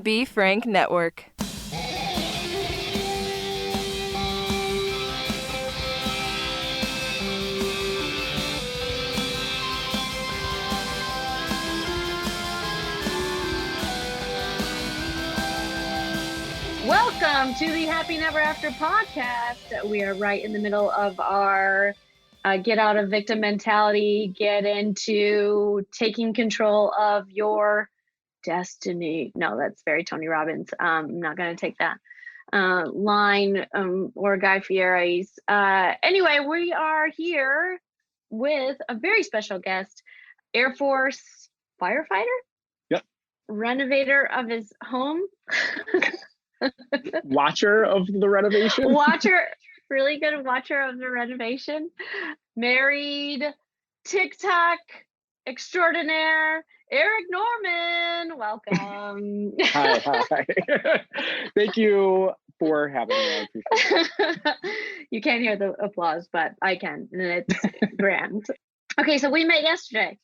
Be Frank Network. Welcome to the Happy Never After podcast. We are right in the middle of our get out of victim mentality, get into taking control of your destiny. No, that's very Tony Robbins. I'm not going to take that line or Guy Fieri's. Anyway, we are here with a very special guest, Air Force firefighter? Yep. Renovator of his home. Watcher of the renovation. Really good watcher of the renovation. Married, TikTok extraordinaire, Eric Norman. Welcome. Hi. Thank you for having me. I appreciate it. You can't hear the applause, but I can, and it's grand. Okay, so we met yesterday.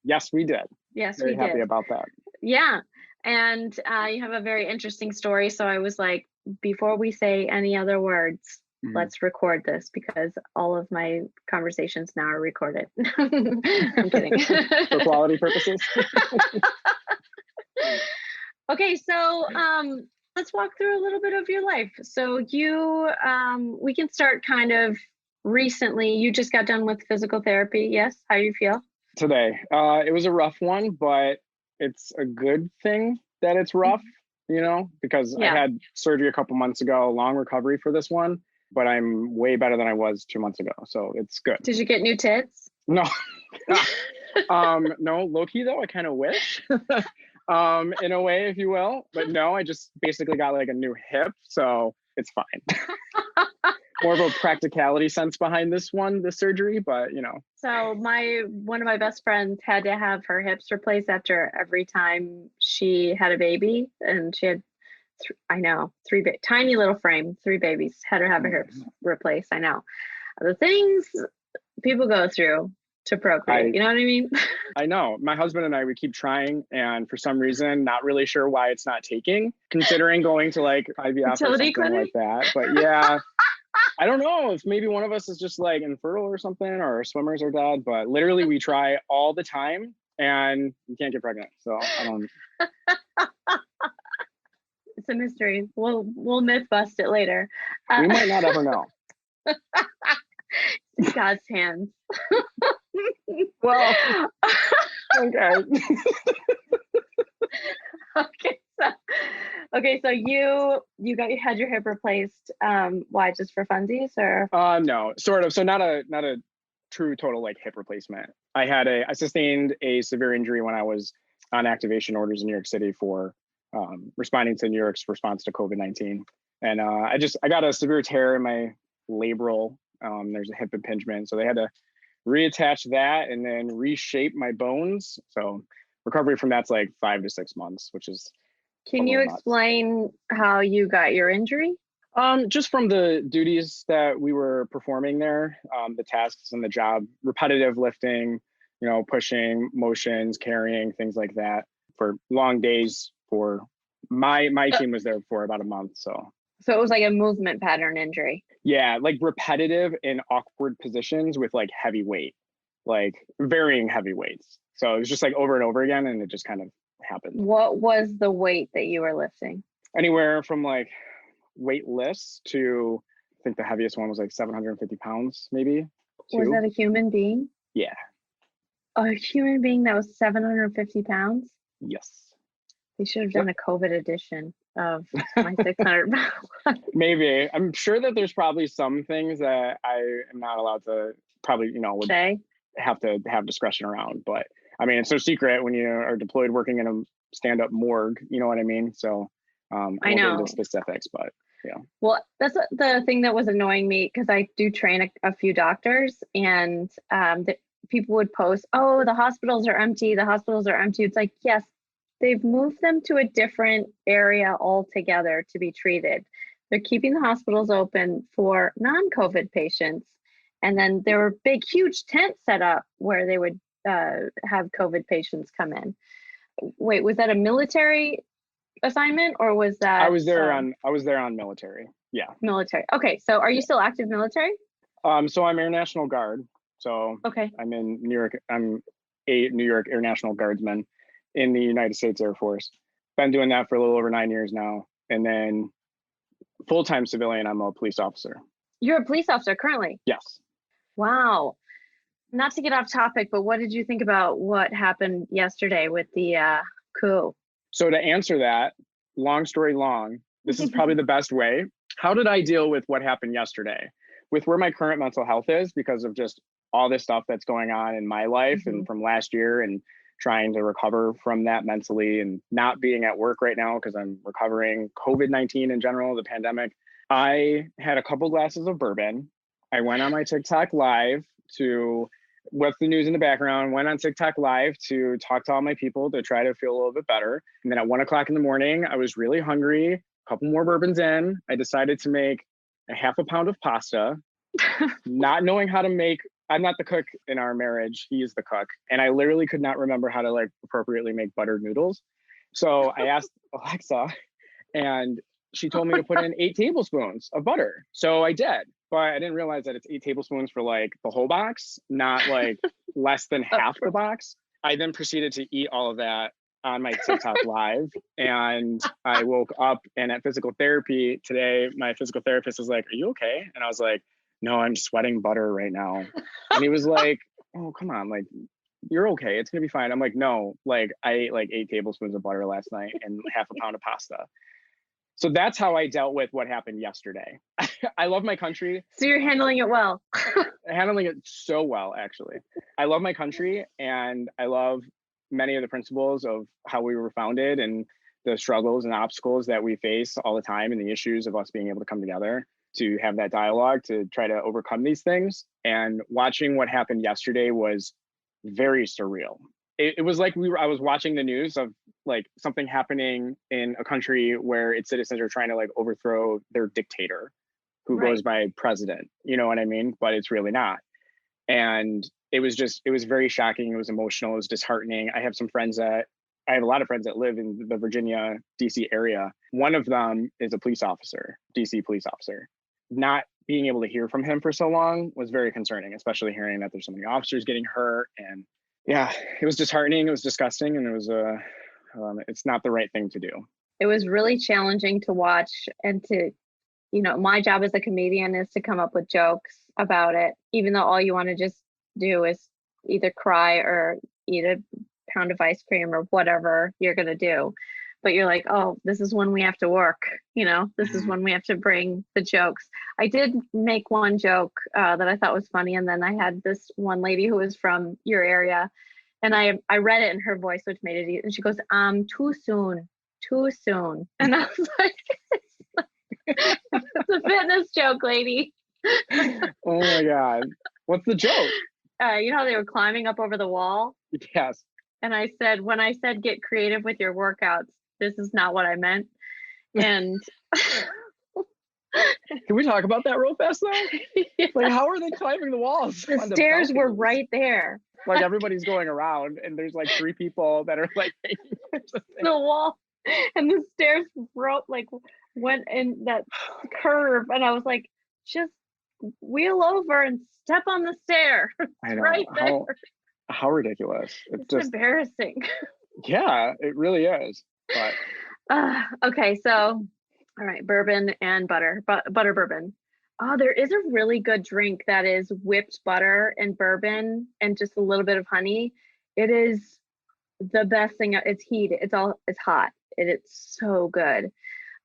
Yes, we did. Yes, Very we did. happy about that. Yeah. And you have a very interesting story. So I was like, before we say any other words, let's record this because all of my conversations now are recorded. I'm kidding. For quality purposes. Okay, so let's walk through a little bit of your life. So you, we can start kind of recently. You just got done with physical therapy. Yes. How do you feel? Today. It was a rough one, but it's a good thing that it's rough, you know, because I had surgery a couple months ago, long recovery for this one, but I'm way better than I was 2 months ago. So it's good. Did you get new tits? No. No, low key though, I kind of wish, in a way, if you will, but no, I just basically got like a new hip. So it's fine. More of a practicality sense behind this surgery, but you know. So one of my best friends had to have her hips replaced after every time she had a baby, and she had, tiny little frame, 3 babies, had her have her hips replaced. I know the things people go through to procreate, you know what I mean? I know. My husband and I, we keep trying, and for some reason, not really sure why it's not taking, considering going to like IVF or something like that. But yeah. I don't know if maybe one of us is just like infertile or something, or our swimmers are dead, but literally we try all the time and we can't get pregnant. So I don't. It's a mystery. We'll myth bust it later. We might not ever know. It's God's hands. Well, okay. Okay, so you had your hip replaced. Why, just for funsies or? No, sort of. So not a true total like hip replacement. I sustained a severe injury when I was on activation orders in New York City for responding to New York's response to COVID-19, and I got a severe tear in my labral. There's a hip impingement, so they had to reattach that and then reshape my bones. So recovery from that's like 5 to 6 months, which is. Can you explain how you got your injury? Just from the duties that we were performing there, the tasks and the job, repetitive lifting, you know, pushing, motions, carrying, things like that for long days. For my team was there for about a month. So it was like a movement pattern injury. Yeah, like repetitive in awkward positions with like heavy weight, like varying heavy weights. So it was just like over and over again, and it just kind of happened. What was the weight that you were lifting? Anywhere from like weightless to, I think the heaviest one was like 750 pounds, maybe. Was that a human being? Yeah. A human being that was 750 pounds? Yes. They should have done a COVID edition of my 600 pounds. Maybe. I'm sure that there's probably some things that I am not allowed to probably, you know, would have to have discretion around, but I mean, it's no secret when you are deployed working in a stand-up morgue, you know what I mean? So I won't get into specifics, but yeah. Well, that's the thing that was annoying me, because I do train a few doctors, and people would post, oh, the hospitals are empty. The hospitals are empty. It's like, yes, they've moved them to a different area altogether to be treated. They're keeping the hospitals open for non-COVID patients. And then there were big, huge tents set up where they would have COVID patients come in. Wait, was that a military assignment, or was that I was there on military. Yeah. military? Okay, so are you Yeah. still active military? So I'm Air National Guard. So Okay. I'm in New York. I'm a New York Air National Guardsman in the United States Air Force. Been doing that for a little over 9 years now. And then full-time civilian, I'm a police officer. You're a police officer currently. Yes. Wow. Not to get off topic, but what did you think about what happened yesterday with the coup? So to answer that, long story long, this is probably the best way. How did I deal with what happened yesterday? With where my current mental health is, because of just all this stuff that's going on in my life and from last year, and trying to recover from that mentally, and not being at work right now because I'm recovering COVID-19 in general, the pandemic. I had a couple glasses of bourbon. I went on my TikTok live to what's the news in the background, went on TikTok live to talk to all my people to try to feel a little bit better. And then at 1 o'clock in the morning, I was really hungry. A couple more bourbons in, I decided to make a half a pound of pasta, not knowing how to make. I'm not the cook in our marriage. He is the cook. And I literally could not remember how to like appropriately make buttered noodles. So I asked Alexa, and she told me to put in 8 tablespoons of butter. So I did, but I didn't realize that it's 8 tablespoons for like the whole box, not like less than half the box. I then proceeded to eat all of that on my TikTok live. And I woke up, and at physical therapy today, my physical therapist was like, "Are you okay?" And I was like, "No, I'm sweating butter right now." And he was like, "Oh, come on, like, you're okay. It's gonna be fine." I'm like, "No, like I ate like 8 tablespoons of butter last night and half a pound of pasta." So that's how I dealt with what happened yesterday. I love my country. So you're handling it well. Handling it so well, actually. I love my country, and I love many of the principles of how we were founded, and the struggles and obstacles that we face all the time, and the issues of us being able to come together to have that dialogue to try to overcome these things. And watching what happened yesterday was very surreal. It was like I was watching the news of like something happening in a country where its citizens are trying to like overthrow their dictator who goes by president. You know what I mean? But it's really not. And it was very shocking. It was emotional. It was disheartening. I have a lot of friends that live in the Virginia, DC area. One of them is a police officer, DC police officer. Not being able to hear from him for so long was very concerning, especially hearing that there's so many officers getting hurt. And yeah, it was disheartening. It was disgusting. And it was, it's not the right thing to do. It was really challenging to watch, and to, my job as a comedian is to come up with jokes about it, even though all you want to just do is either cry or eat a pound of ice cream or whatever you're going to do. But you're like, oh, this is when we have to work. This is when we have to bring the jokes. I did make one joke that I thought was funny. And then I had this one lady who was from your area, and I read it in her voice, which made it easy. And she goes, too soon. And I was like, it's a fitness joke, lady. Oh my God. What's the joke? You know how they were climbing up over the wall? Yes. And I said, when I said get creative with your workouts, this is not what I meant. And can we talk about that real fast though? Yeah. Like, how are they climbing the walls? The stairs were right there. Like everybody's going around, and there's like 3 people that are like the wall, and the stairs went in that curve, and I was like, just wheel over and step on the stair. I know. Right there. How ridiculous. It's just embarrassing. Yeah, it really is. But okay, so all right, bourbon and butter bourbon. Oh, there is a really good drink that is whipped butter and bourbon and just a little bit of honey. It is the best thing. It's heated. It's hot. It's so good.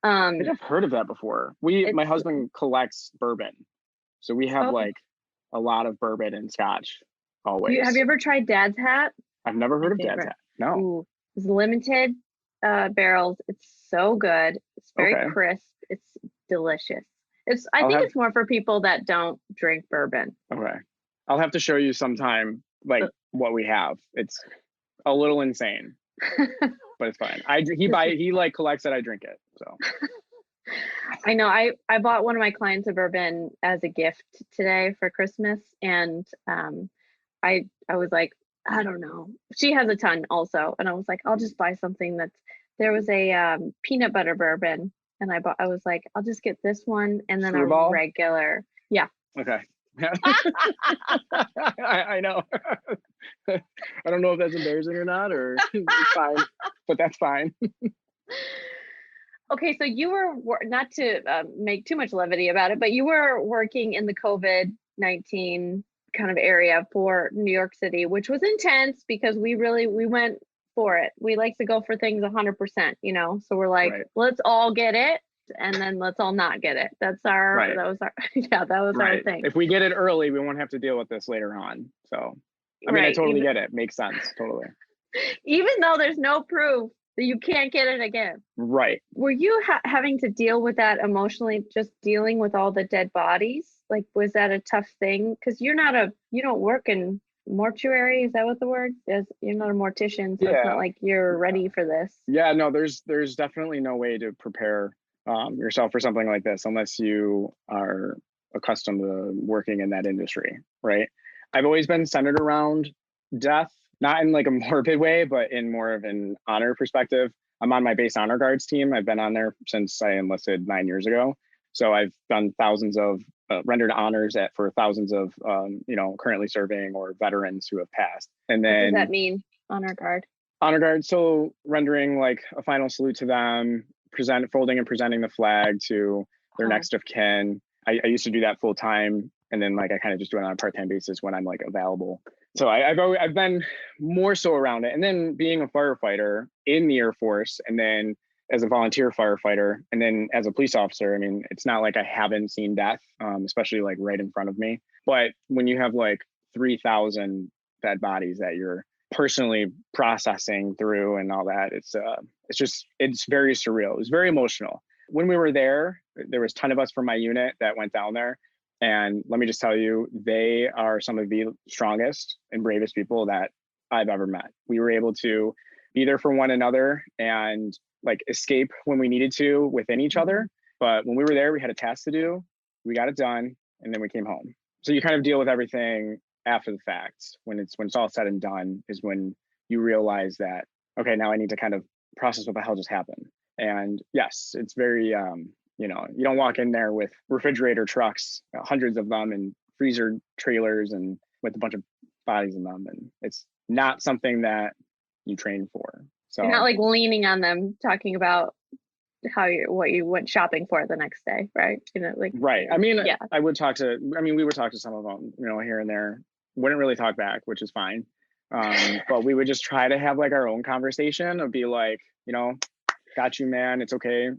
I think I've heard of that before. My husband collects bourbon, so we have like a lot of bourbon and scotch always. Have you ever tried Dad's Hat? I've never heard of Dad's Hat. No. Ooh, it's limited barrels. It's so good. It's very crisp. It's delicious. I think it's more for people that don't drink bourbon. Okay. I'll have to show you sometime like what we have. It's a little insane, but it's fine. He like collects it. I drink it. So I know I bought one of my clients a bourbon as a gift today for Christmas. And I was like, I don't know. She has a ton also. And I was like, I'll just buy something that's there was a peanut butter bourbon, and I was like, I'll just get this one and then a Screwball? regular. Yeah. Okay. I know. I don't know if that's embarrassing or not, or it's fine, but that's fine. Okay, so you were not to make too much levity about it, but you were working in the COVID-19 kind of area for New York City, which was intense because we went for it. We like to go for things 100%, you know. So we're like, Right. let's all get it, and then let's all not get it. That was our yeah, that was our thing. If we get it early, we won't have to deal with this later on. So, I mean, I totally get it. Makes sense. Totally. Even though there's no proof that you can't get it again. Right. Were you having to deal with that emotionally, just dealing with all the dead bodies? Like, was that a tough thing? Because you don't work in mortuary. Is that what the word is? You're not a mortician, so it's not like you're ready for this. Yeah, no, there's definitely no way to prepare yourself for something like this unless you are accustomed to working in that industry, right? I've always been centered around death, not in like a morbid way, but in more of an honor perspective. I'm on my base honor guards team. I've been on there since I enlisted 9 years ago. So I've done thousands of rendered honors for thousands of, currently serving or veterans who have passed. And then, what does that mean, honor guard? Honor guard, so rendering like a final salute to them, folding and presenting the flag to their next of kin. I used to do that full time, and then like I kind of just do it on a part-time basis when I'm like available. So I've been more so around it, and then being a firefighter in the Air Force, and then as a volunteer firefighter, and then as a police officer. I mean, it's not like I haven't seen death, especially like right in front of me. But when you have like 3,000 dead bodies that you're personally processing through and all that, it's very surreal. It was very emotional. When we were there was a ton of us from my unit that went down there. And let me just tell you, they are some of the strongest and bravest people that I've ever met. We were able to be there for one another and like escape when we needed to within each other. But when we were there, we had a task to do. We got it done, and then we came home. So you kind of deal with everything after the fact. When it's all said and done is when you realize that, okay, now I need to kind of process what the hell just happened. And yes, it's very you don't walk in there with refrigerator trucks, hundreds of them, and freezer trailers, and with a bunch of bodies in them, and it's not something that you train for. So you're not like leaning on them, talking about what you went shopping for the next day, right? Right. I mean, yeah. We would talk to some of them, here and there. Wouldn't really talk back, which is fine. But we would just try to have like our own conversation of be like, got you, man. It's okay.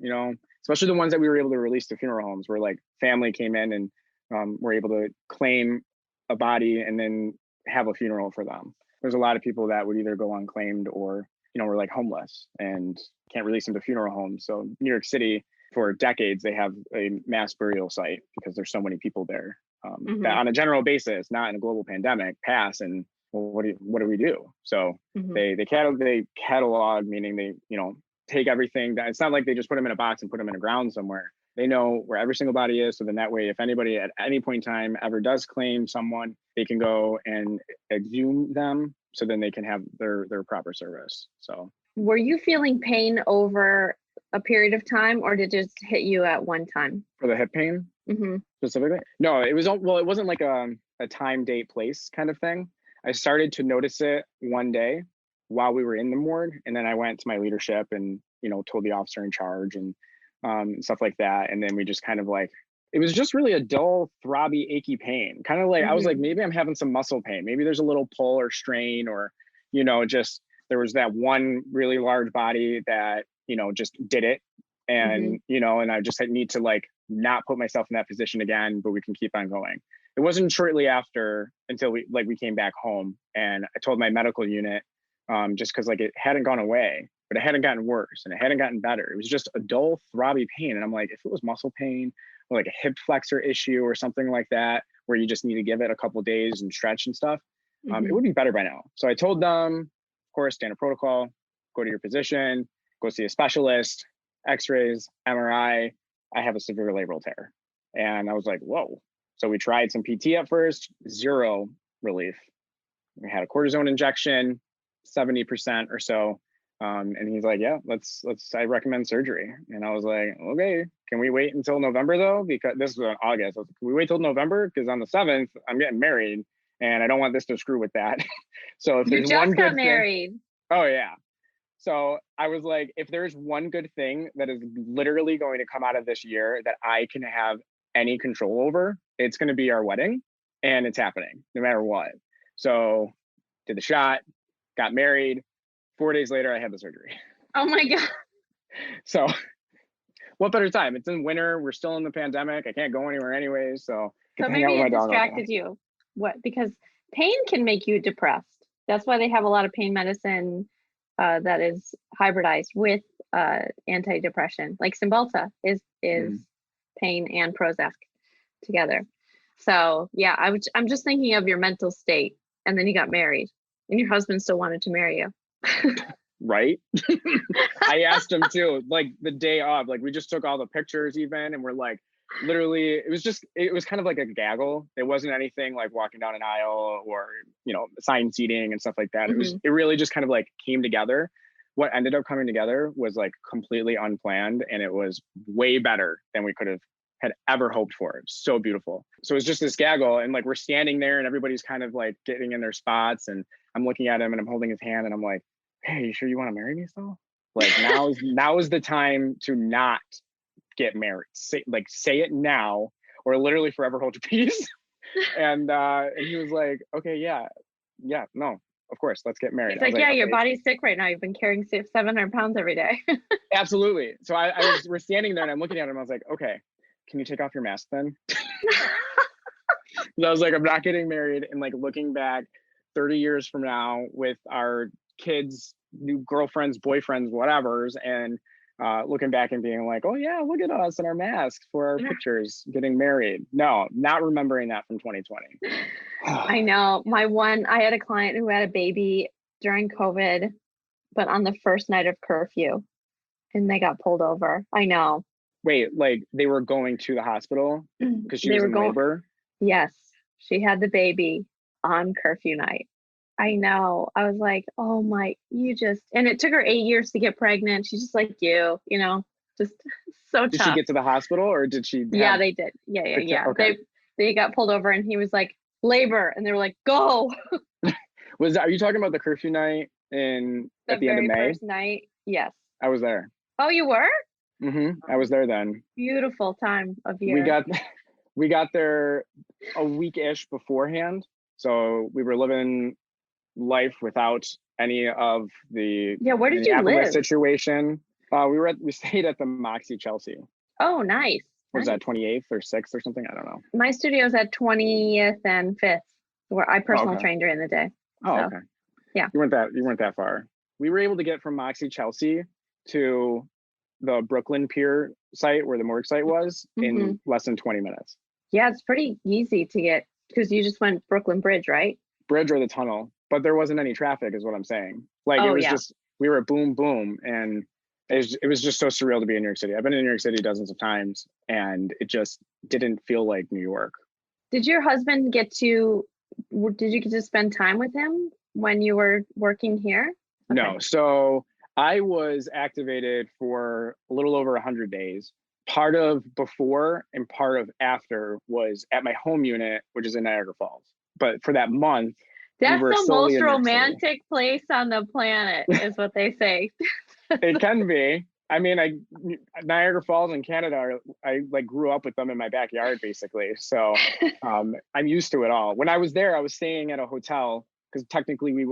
Especially the ones that we were able to release to funeral homes where like family came in and were able to claim a body and then have a funeral for them. There's a lot of people that would either go unclaimed or, were like homeless and can't release them to funeral homes. So New York City, for decades, they have a mass burial site because there's so many people there that on a general basis, not in a global pandemic, pass and, well, what do we do? So they catalog, meaning they, take everything that, it's not like they just put them in a box and put them in a ground somewhere. They know where every single body is. So then that way, if anybody at any point in time ever does claim someone, they can go and exhume them. So then they can have their proper service. So were you feeling pain over a period of time, or did it just hit you at one time? For the hip pain specifically? No, it wasn't like a time, date, place kind of thing. I started to notice it one day while we were in the morgue. And then I went to my leadership and, told the officer in charge and stuff like that. And then we just kind of like, it was just really a dull, throbby, achy pain. Kind of like, I was like, maybe I'm having some muscle pain. Maybe there's a little pull or strain, or, just there was that one really large body that, just did it. And, and I just need to like not put myself in that position again, but we can keep on going. It wasn't shortly after until we came back home, and I told my medical unit, just because like it hadn't gone away, but it hadn't gotten worse and it hadn't gotten better. It was just a dull, throbby pain. And I'm like, if it was muscle pain or like a hip flexor issue or something like that, where you just need to give it a couple of days and stretch and stuff, it would be better by now. So I told them, of course, standard protocol, go to your physician, go see a specialist, x-rays, MRI. I have a severe labral tear. And I was like, whoa. So we tried some PT at first, zero relief. We had a cortisone injection, 70% or so. And he's like, yeah, I recommend surgery. And I was like, okay, can we wait until November though? Because this was in August. I was like, can we wait till November? Because on the 7th, I'm getting married and I don't want this to screw with that. So if You there's just one got good thing, married. oh yeah. So I was like, if there's one good thing that is literally going to come out of this year that I can have any control over, it's going to be our wedding, and it's happening no matter what. So did the shot, got married. 4 days later, I had the surgery. Oh my God. So what better time? It's in winter. We're still in the pandemic. I can't go anywhere anyway. So So maybe it distracted you. What? Because pain can make you depressed. That's why they have a lot of pain medicine that is hybridized with antidepressant. Like Cymbalta is pain and Prozac together. So yeah, I'm just thinking of your mental state. And then you got married, and your husband still wanted to marry you. Right? I asked him too, like the day of, like we just took all the pictures even, and we're like, literally, it was kind of like a gaggle. It wasn't anything like walking down an aisle or, assigned seating and stuff like that. It really just kind of like came together. What ended up coming together was like completely unplanned, and it was way better than we could have had ever hoped for. It was so beautiful. So it was just this gaggle, and like we're standing there and everybody's kind of like getting in their spots, and I'm looking at him and I'm holding his hand and I'm like, hey, you sure you want to marry me still? Like now is the time to not get married. Say it now, or literally forever hold your peace. And he was like, okay, yeah, no, of course, let's get married. He's like, yeah, okay. Your body's sick right now. You've been carrying 700 pounds every day. Absolutely. So we're standing there and I'm looking at him. I was like, okay, can you take off your mask then? I was like, I'm not getting married. And like looking back 30 years from now with our kids, new girlfriends, boyfriends, whatever's, and looking back and being like, oh yeah, look at us in our masks for our pictures getting married. No, not remembering that from 2020. I know. I had a client who had a baby during COVID, but on the first night of curfew, and they got pulled over. I know. Wait, like they were going to the hospital because she was in labor? Yes, she had the baby on curfew night. I know. I was like, oh my, and it took her 8 years to get pregnant. She's just like just so tough. Did she get to the hospital or did she? Yeah, they did. Yeah. Okay. They got pulled over and he was like, labor. And they were like, go. Are you talking about the curfew night at the end of May? First night? Yes. I was there. Oh, you were? I was there then. Beautiful time of year. We got there a week-ish beforehand. So we were living life without any of the where did you live? Situation. We stayed at the Moxie Chelsea. Oh, nice. Was that 28th or 6th or something? I don't know. My studio's at 20th and 5th, where I personal trained during the day. Oh, so, okay. Yeah. You weren't that far. We were able to get from Moxie Chelsea to the Brooklyn Pier site where the morgue site was in less than 20 minutes. Yeah, it's pretty easy to get because you just went Brooklyn Bridge, right? Bridge or the tunnel, but there wasn't any traffic is what I'm saying. Like it was just, we were boom, boom. And it was just so surreal to be in New York City. I've been in New York City dozens of times and it just didn't feel like New York. Did your husband did you get to spend time with him when you were working here? Okay. No. So I was activated for a little over 100 days. Part of before and part of after was at my home unit, which is in Niagara Falls. But for that month, that's the most romantic place on the planet, is what they say. It can be. I mean, Niagara Falls in Canada, I like grew up with them in my backyard, basically. So I'm used to it all. When I was there, I was staying at a hotel because technically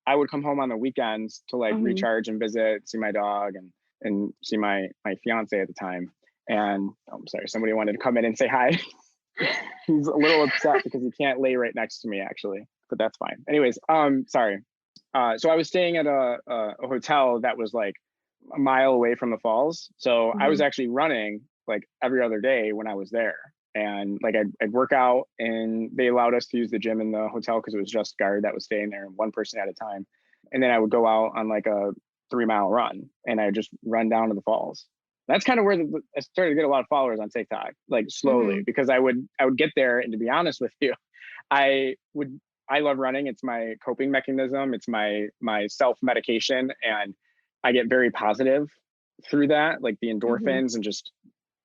I would come home on the weekends to like recharge and visit, see my dog and see my fiance at the time. And I'm sorry, somebody wanted to come in and say hi. He's a little upset because he can't lay right next to me actually, but that's fine. Anyways, sorry. So I was staying at a hotel that was like a mile away from the falls. So I was actually running like every other day when I was there. And like I'd work out and they allowed us to use the gym in the hotel because it was just guard that was staying there and one person at a time. And then I would go out on like a 3-mile run and I just run down to the falls. That's kind of where I started to get a lot of followers on TikTok, like slowly, because I would get there. And to be honest with you, I love running. It's my coping mechanism. It's my self-medication. And I get very positive through that, like the endorphins and just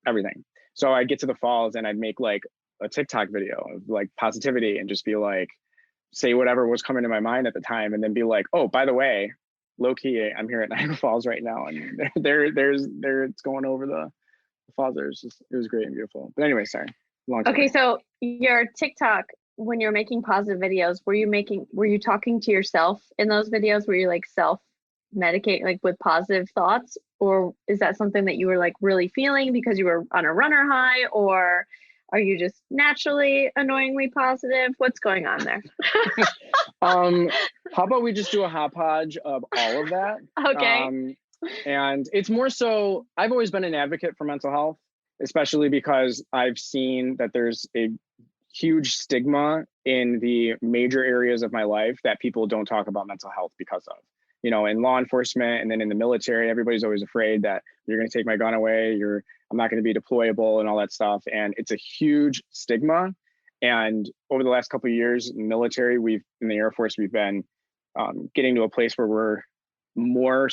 everything. So I'd get to the falls and I'd make like a TikTok video of like positivity and just be like, say whatever was coming to my mind at the time, and then be like, oh, by the way, low key, I'm here at Niagara Falls right now, and it's going over the falls. It was great and beautiful. But anyway, sorry, long story. Okay, so your TikTok, when you're making positive videos, were you talking to yourself in those videos? Were you like self-medicate like with positive thoughts, or is that something that you were like really feeling because you were on a runner high, or are you just naturally annoyingly positive? What's going on there? How about we just do a hodgepodge of all of that? Okay. And it's more so, I've always been an advocate for mental health, especially because I've seen that there's a huge stigma in the major areas of my life that people don't talk about mental health because of. You know, in law enforcement and then in the military, everybody's always afraid that you're going to take my gun away, I'm not going to be deployable and all that stuff. And it's a huge stigma. And over the last couple of years in the military, in the Air Force, we've been getting to a place where we're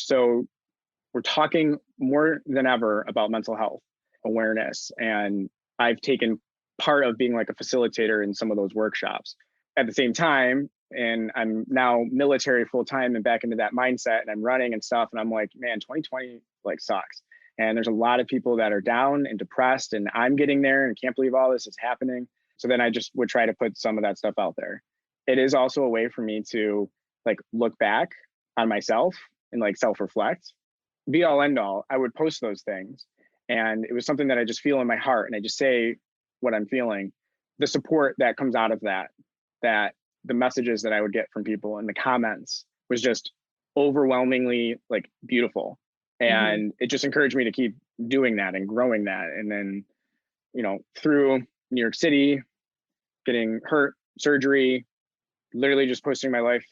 talking more than ever about mental health awareness. And I've taken part of being like a facilitator in some of those workshops. At the same time, and I'm now military full time and back into that mindset, and I'm running and stuff. And I'm like, man, 2020 like sucks. And there's a lot of people that are down and depressed, and I'm getting there and can't believe all this is happening. So then I just would try to put some of that stuff out there. It is also a way for me to like look back on myself and like self-reflect. Be all end all, I would post those things. And it was something that I just feel in my heart, and I just say what I'm feeling. The support that comes out of that the messages that I would get from people and the comments was just overwhelmingly like beautiful. And it just encouraged me to keep doing that and growing that. And then, you know, through New York City, getting hurt, surgery, literally just posting my life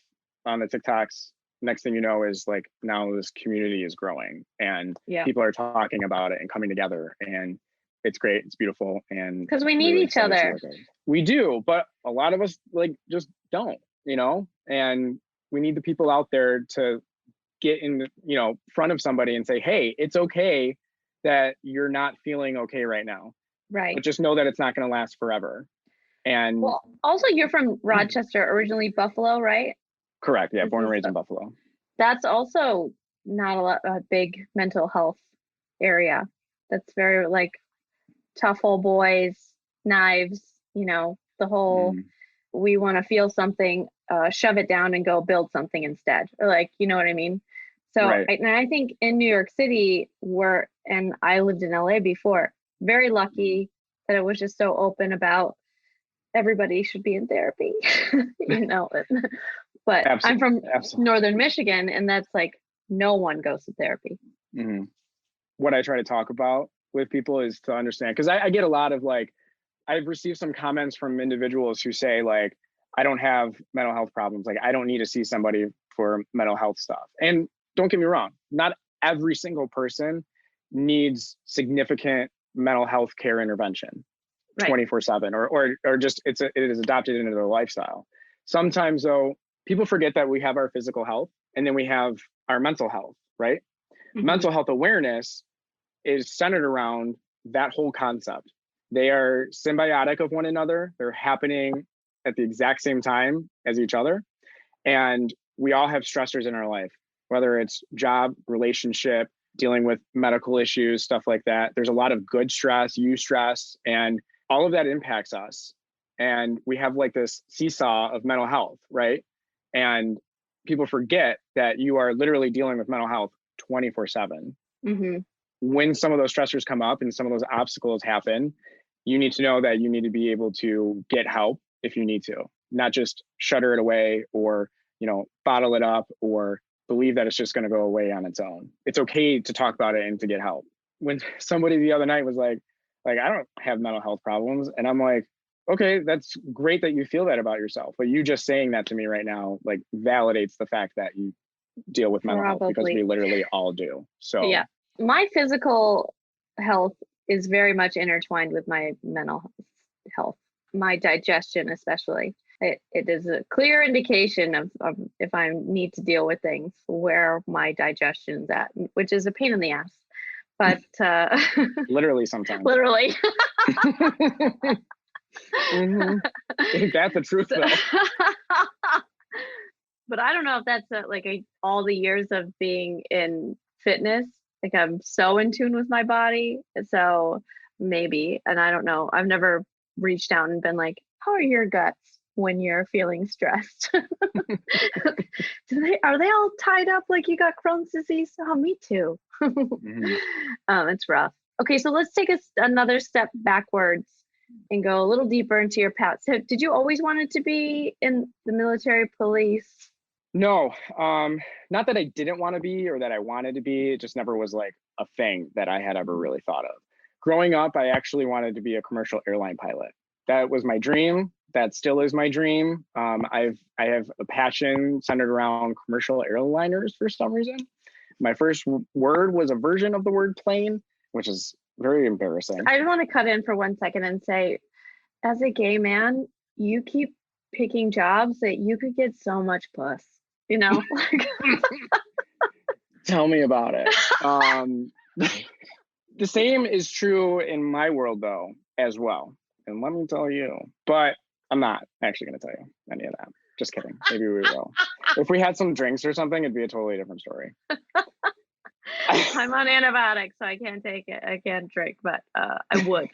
on the TikToks. Next thing you know is like now this community is growing and people are talking about it and coming together, and it's great. It's beautiful. And because we need each other. We do, but a lot of us like just don't, you know, and we need the people out there to get in, you know, front of somebody and say, hey, it's okay that you're not feeling okay right now. Right. But just know that it's not going to last forever. And well, also you're from Rochester, originally Buffalo, right? Correct. Yeah. Born and raised in Buffalo. That's also not a big mental health area. That's very like tough old boys, knives, you know, the whole, we want to feel something, shove it down and go build something instead. Or like, you know what I mean? So, right. And I think in New York City, and I lived in LA before, very lucky that it was just so open about everybody should be in therapy, you know. But I'm from Northern Michigan, and that's like no one goes to therapy. What I try to talk about with people is to understand, because I get a lot of like, I've received some comments from individuals who say like, I don't have mental health problems. Like, I don't need to see somebody for mental health stuff. And don't get me wrong, not every single person needs significant mental health care intervention 24/7 or just it is adopted into their lifestyle. Sometimes though, people forget that we have our physical health and then we have our mental health, right? Mental health awareness is centered around that whole concept. They are symbiotic of one another. They're happening at the exact same time as each other. And we all have stressors in our life, whether it's job, relationship, dealing with medical issues, stuff like that. There's a lot of good stress, eustress, and all of that impacts us. And we have like this seesaw of mental health, right? And people forget that you are literally dealing with mental health 24/7. When some of those stressors come up and some of those obstacles happen, you need to know that you need to be able to get help if you need to, not just shutter it away or, you know, bottle it up or believe that it's just going to go away on its own. It's okay to talk about it and to get help. When somebody the other night was like, I don't have mental health problems. And I'm like, okay, that's great that you feel that about yourself. But you just saying that to me right now, like validates the fact that you deal with mental health, because we literally all do. So yeah, my physical health is very much intertwined with my mental health, my digestion especially. it is a clear indication of if I need to deal with things, where my digestion's at, which is a pain in the ass. But literally sometimes. Literally. That's the truth, though. But I don't know if that's all the years of being in fitness. Like, I'm so in tune with my body. So maybe, and I don't know. I've never reached out and been like, how are your guts when you're feeling stressed? Are they all tied up like you got Crohn's disease? Oh, me too. It's rough. Okay, so let's take another step backwards and go a little deeper into your path. So did you always want to be in the military, police? No, not that I didn't want to be or that I wanted to be. It just never was like a thing that I had ever really thought of. Growing up, I actually wanted to be a commercial airline pilot. That was my dream. That still is my dream. I have a passion centered around commercial airliners for some reason. My first word was a version of the word plane, which is very embarrassing. I just want to cut in for 1 second and say, as a gay man, you keep picking jobs that you could get so much puss, you know? Tell me about it. The same is true in my world, though, as well. And let me tell you, but I'm not actually going to tell you any of that. Just kidding. Maybe we will. If we had some drinks or something, it'd be a totally different story. I'm on antibiotics, so I can't take it. I can't drink, but I would.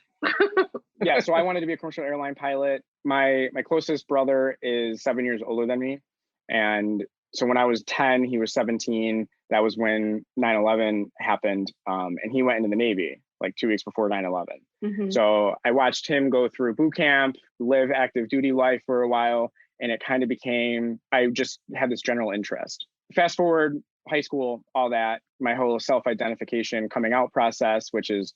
Yeah, so I wanted to be a commercial airline pilot. My closest brother is 7 years older than me. And so when I was 10, he was 17. That was when 9/11 happened. And he went into the Navy like 2 weeks before 9/11. So I watched him go through boot camp, live active duty life for a while. And it kind of became, I just had this general interest. Fast forward, high school, all that, my whole self-identification coming out process, which is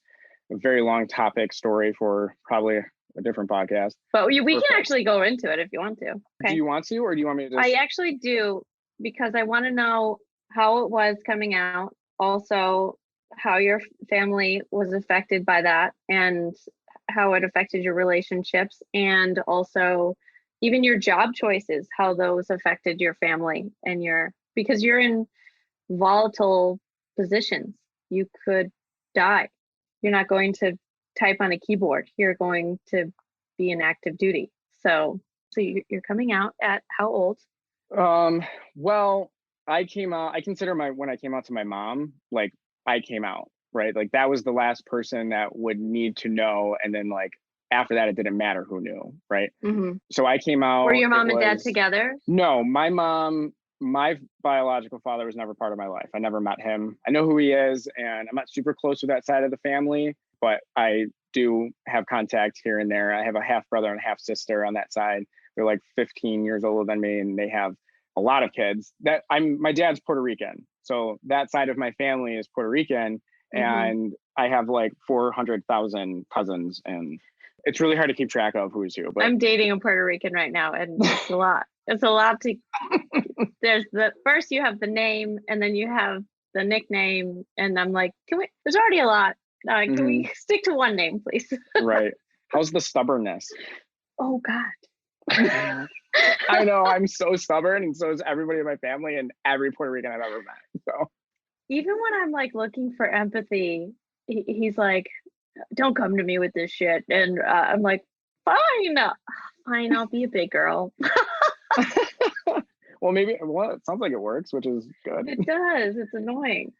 a very long topic story for probably a different podcast. But we can actually go into it if you want to. Okay. Do you want to, or do you want me to just... I actually do, because I want to know how it was coming out, also how your family was affected by that and how it affected your relationships, and also even your job choices, how those affected your family and because you're in volatile positions. You could die. You're not going to type on a keyboard. You're going to be in active duty. So you're coming out at how old? Well, I consider when I came out to my mom, like I came out, right? Like that was the last person that would need to know. And then like after that, it didn't matter who knew, right? So I came out. Were your mom and dad together? No, my biological father was never part of my life. I never met him. I know who he is, and I'm not super close with that side of the family, but I do have contact here and there. I have a half brother and half sister on that side. They're like 15 years older than me, and they have a lot of kids. My dad's Puerto Rican, so that side of my family is Puerto Rican, and I have like 400,000 cousins, and it's really hard to keep track of who's who. But I'm dating a Puerto Rican right now, and it's a lot. It's a lot to. There's first you have the name, and then you have the nickname, and I'm like, there's already a lot. Can we stick to one name, please? Right. How's the stubbornness? Oh God. I know, I'm so stubborn, and so is everybody in my family and every Puerto Rican I've ever met. So even when I'm like looking for empathy, he's like, don't come to me with this shit. And I'm like, fine, I'll be a big girl. Well, it sounds like it works, which is good. It does. It's annoying.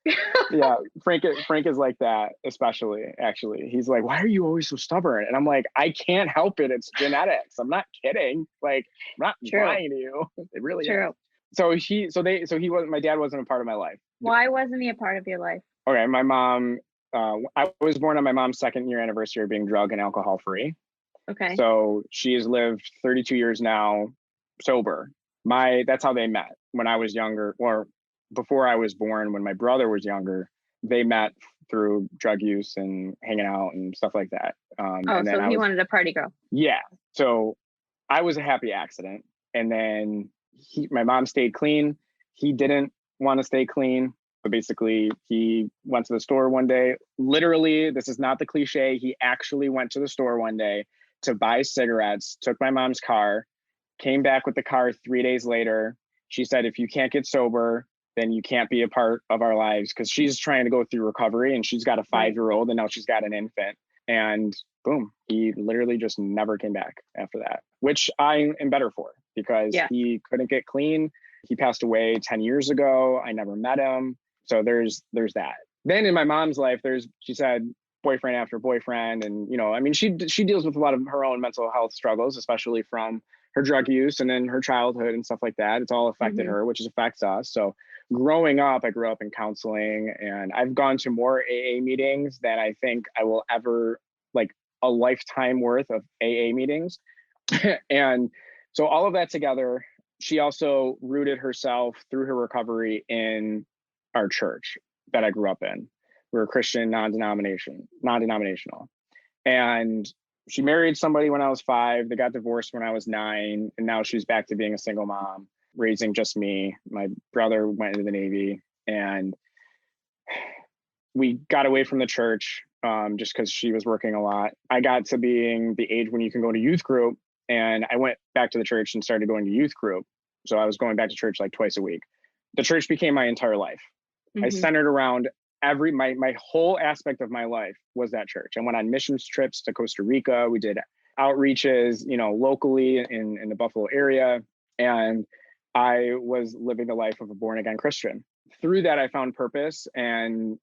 Yeah, Frank is like that, especially, actually. He's like, why are you always so stubborn? And I'm like, I can't help it. It's genetics. I'm not kidding. Like, I'm not lying to you. It really is. So my dad wasn't a part of my life. Why wasn't he a part of your life? Okay, my mom, I was born on my mom's 2nd year anniversary of being drug and alcohol free. Okay. So she has lived 32 years now sober. That's how they met when I was younger, or before I was born. When my brother was younger, they met through drug use and hanging out and stuff like that. So he wanted a party girl. Yeah. So I was a happy accident. And then my mom stayed clean. He didn't want to stay clean. So basically, he went to the store one day. Literally, this is not the cliche. He actually went to the store one day to buy cigarettes, took my mom's car, came back with the car 3 days later. She said, if you can't get sober, then you can't be a part of our lives, because she's trying to go through recovery, and she's got a 5-year-old and now she's got an infant. And boom, he literally just never came back after that, which I am better for, because he couldn't get clean. He passed away 10 years ago. I never met him. So there's that. Then in my mom's life, she said, boyfriend after boyfriend. And, you know, I mean, she deals with a lot of her own mental health struggles, especially from her drug use and then her childhood and stuff like that. It's all affected her, which affects us. So growing up, I grew up in counseling, and I've gone to more AA meetings than I think I will ever, like a lifetime worth of AA meetings. And so all of that together, she also rooted herself through her recovery in our church that I grew up in. We're a Christian, non-denominational. And she married somebody when I was 5. They got divorced when I was 9. And now she's back to being a single mom, raising just me. My brother went into the Navy, and we got away from the church just because she was working a lot. I got to being the age when you can go to youth group, and I went back to the church and started going to youth group. So I was going back to church like twice a week. The church became my entire life. I centered around my whole aspect of my life was that church. I went on missions trips to Costa Rica. We did outreaches, you know, locally in the Buffalo area. And I was living the life of a born again Christian. Through that, I found purpose and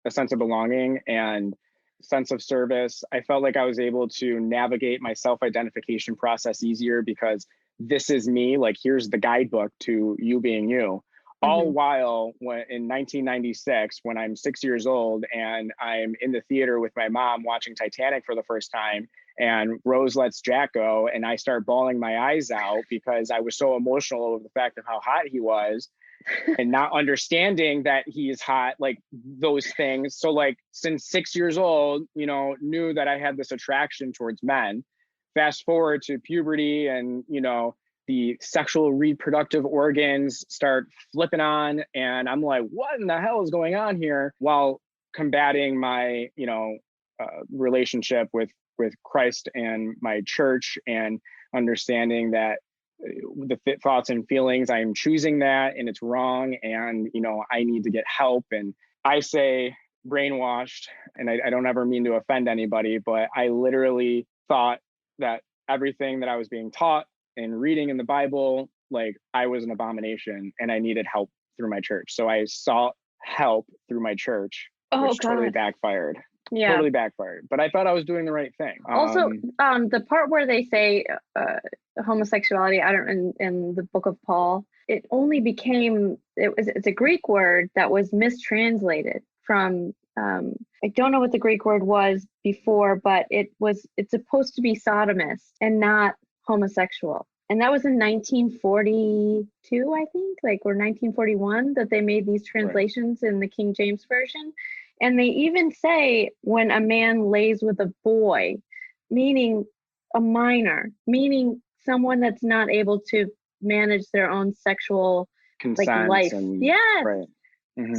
a sense of belonging and sense of service. I felt like I was able to navigate my self-identification process easier, because this is me, like, here's the guidebook to you being you. All while in 1996, when I'm 6 years old and I'm in the theater with my mom watching Titanic for the first time, and Rose lets Jack go, and I start bawling my eyes out because I was so emotional over the fact of how hot he was and not understanding that he is hot, like those things. So like, since 6 years old, you know, knew that I had this attraction towards men. Fast forward to puberty, and, you know, the sexual reproductive organs start flipping on, and I'm like, what in the hell is going on here? While combating my, you know, relationship with Christ and my church, and understanding that the thoughts and feelings, I am choosing that, and it's wrong, and, you know, I need to get help. And I say brainwashed, and I don't ever mean to offend anybody, but I literally thought that everything that I was being taught and reading in the Bible, like, I was an abomination and I needed help through my church. So I sought help through my church, which totally backfired. Totally backfired. But I thought I was doing the right thing. Also, the part where they say homosexuality, I don't, in the book of Paul, it only became, it's a Greek word that was mistranslated from, I don't know what the Greek word was before, but it's supposed to be sodomist and not homosexual. And that was in 1942, I think, like, or 1941, that they made these translations in the King James Version. And they even say when a man lays with a boy, meaning a minor, meaning someone that's not able to manage their own sexual life. Yes.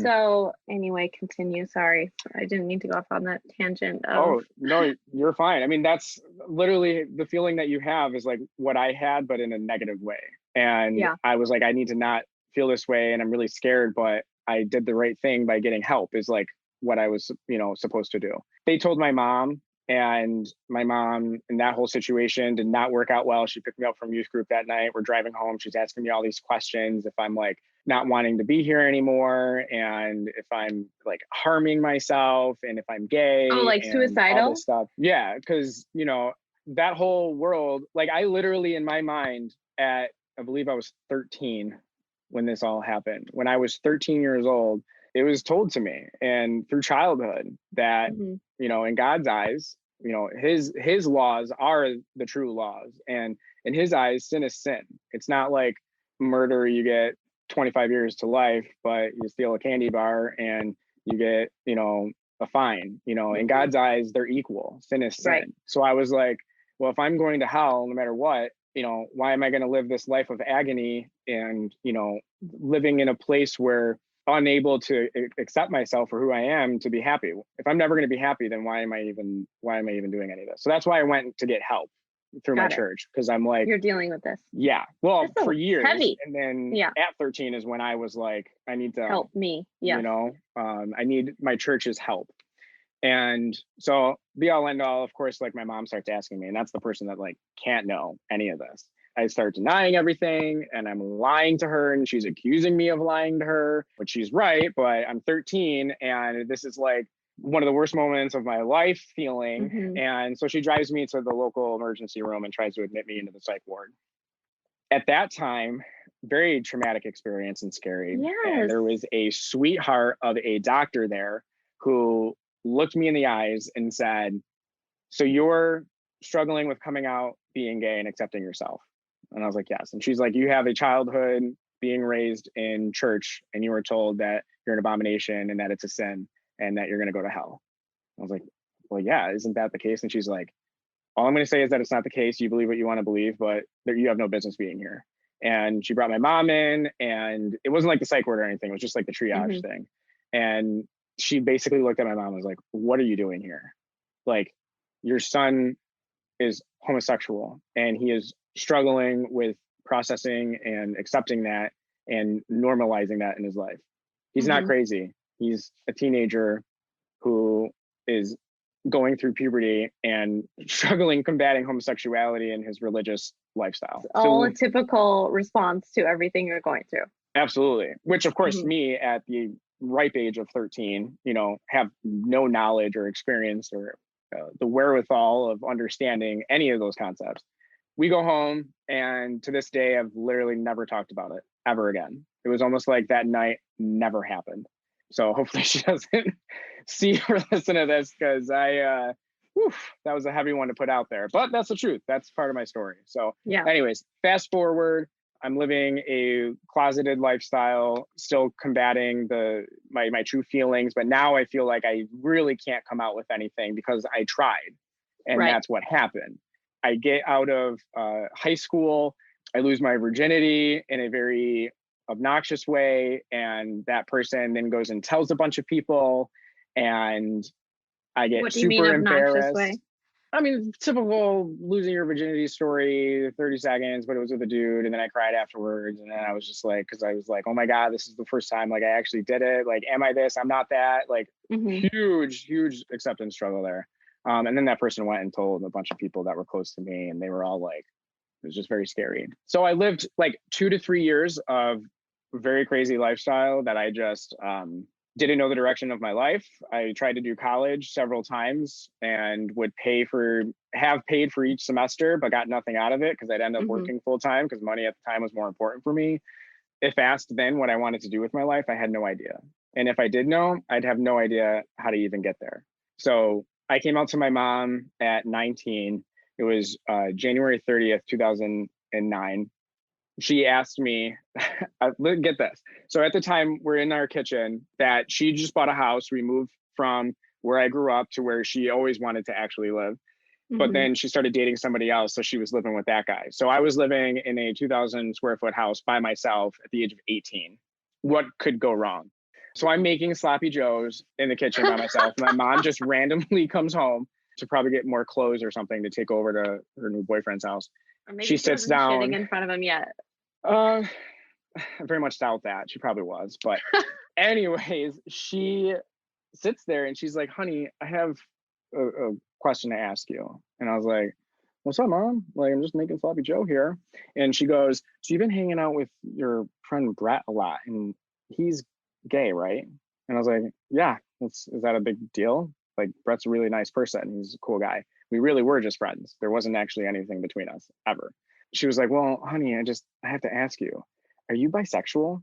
So anyway, continue. Sorry, I didn't mean to go off on that tangent. Oh, no, you're fine. I mean, that's literally the feeling that you have is like what I had, but in a negative way. And I was like, I need to not feel this way. And I'm really scared, but I did the right thing by getting help, is like what I was, you know, supposed to do. They told my mom, and my mom in that whole situation did not work out well. She picked me up from youth group that night. We're driving home. She's asking me all these questions, if I'm like not wanting to be here anymore, and if I'm like harming myself, and if I'm gay. Oh, like suicidal? All this stuff. Yeah, because, you know, that whole world, like, I literally, in my mind, I believe I was 13 when this all happened. When I was 13 years old, it was told to me, and through childhood, that, you know, in God's eyes, you know, his laws are the true laws. And in his eyes, sin is sin. It's not like murder, you get 25 years to life, but you steal a candy bar and you get, you know, a fine. You know, in God's eyes, they're equal. Sin is sin. Right. So I was like, well, if I'm going to hell, no matter what, you know, why am I going to live this life of agony and, you know, living in a place where unable to accept myself for who I am to be happy? If I'm never going to be happy, then why am I even doing any of this? So that's why I went to get help. through my Got it. church, because I'm like, You're dealing with this. yeah, well, That's for so years. heavy. And then Yeah. at 13 is when I was like, I need to, Help me. Yeah. you know, I need my church's help. And so be all end all, of course, like my mom starts asking me, and that's the person that like can't know any of this. I start denying everything and I'm lying to her, and she's accusing me of lying to her, which she's right, but I'm 13 and this is like one of the worst moments of my life feeling. Mm-hmm. And so she drives me to the local emergency room and tries to admit me into the psych ward. At that time, very traumatic experience and scary. Yes. And there was a sweetheart of a doctor there who looked me in the eyes and said, so you're struggling with coming out, being gay, and accepting yourself? And I was like, yes. And she's like, you have a childhood being raised in church and you were told that you're an abomination and that it's a sin and that you're going to go to hell. I was like, well, yeah, isn't that the case? And she's like, all I'm going to say is that it's not the case. You believe what you want to believe, but you have no business being here. And she brought my mom in, and it wasn't like the psych ward or anything. It was just like the triage thing. And she basically looked at my mom and was like, what are you doing here? Like, your son is homosexual and he is struggling with processing and accepting that and normalizing that in his life. He's not crazy. He's a teenager who is going through puberty and struggling combating homosexuality in his religious lifestyle. All a typical response to everything you're going through. Absolutely. Which of course me at the ripe age of 13, you know, have no knowledge or experience or the wherewithal of understanding any of those concepts. We go home, and to this day, I've literally never talked about it ever again. It was almost like that night never happened. So hopefully she doesn't see or listen to this, because that was a heavy one to put out there. But that's the truth. That's part of my story. So anyways, fast forward, I'm living a closeted lifestyle, still combating my true feelings. But now I feel like I really can't come out with anything because I tried. And that's what happened. I get out of high school. I lose my virginity in a very obnoxious way, and that person then goes and tells a bunch of people, and I get super embarrassed. Way? I mean, typical losing your virginity story, 30 seconds, but it was with a dude, and then I cried afterwards, and then I was just like, because I was like, oh my God, this is the first time like I actually did it. Like, am I this? I'm not that. Like, huge acceptance struggle there. And then that person went and told a bunch of people that were close to me, and they were all like, it was just very scary. So I lived like 2 to 3 years of very crazy lifestyle that I just didn't know the direction of my life. I tried to do college several times and would have paid for each semester, but got nothing out of it because I'd end up working full time because money at the time was more important for me. If asked then what I wanted to do with my life, I had no idea. And if I did know, I'd have no idea how to even get there. So I came out to my mom at 19. It was January 30th, 2009. She asked me, get this. So at the time, we're in our kitchen, that she just bought a house. We moved from where I grew up to where she always wanted to actually live. But then she started dating somebody else. So she was living with that guy. So I was living in a 2,000 square foot house by myself at the age of 18. What could go wrong? So I'm making sloppy joes in the kitchen by myself. My mom just randomly comes home to probably get more clothes or something to take over to her new boyfriend's house. Or maybe she sits down shitting in front of him yet. I very much doubt that. She probably was. But anyways, she sits there and she's like, honey, I have a question to ask you. And I was like, what's up, Mom? Like, I'm just making sloppy Joe here. And she goes, so you've been hanging out with your friend Brett a lot, and he's gay, right? And I was like, yeah, is that a big deal? Like, Brett's a really nice person. He's a cool guy. We really were just friends. There wasn't actually anything between us ever. She was like, well, honey, I have to ask you, are you bisexual?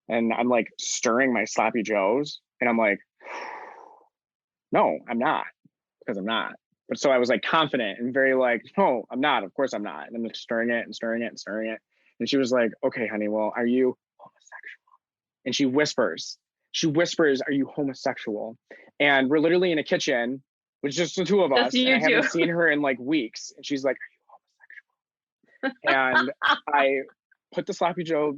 And I'm like stirring my sloppy joes. And I'm like, no, I'm not, because I'm not. But so I was like confident and very like, no, I'm not. Of course I'm not. And I'm just stirring it and stirring it and stirring it. And she was like, okay, honey, well, are you homosexual? And she whispers, are you homosexual? And we're literally in a kitchen with just the two of us. And I haven't seen her in like weeks. And she's like, are you homosexual? And I put the sloppy Joe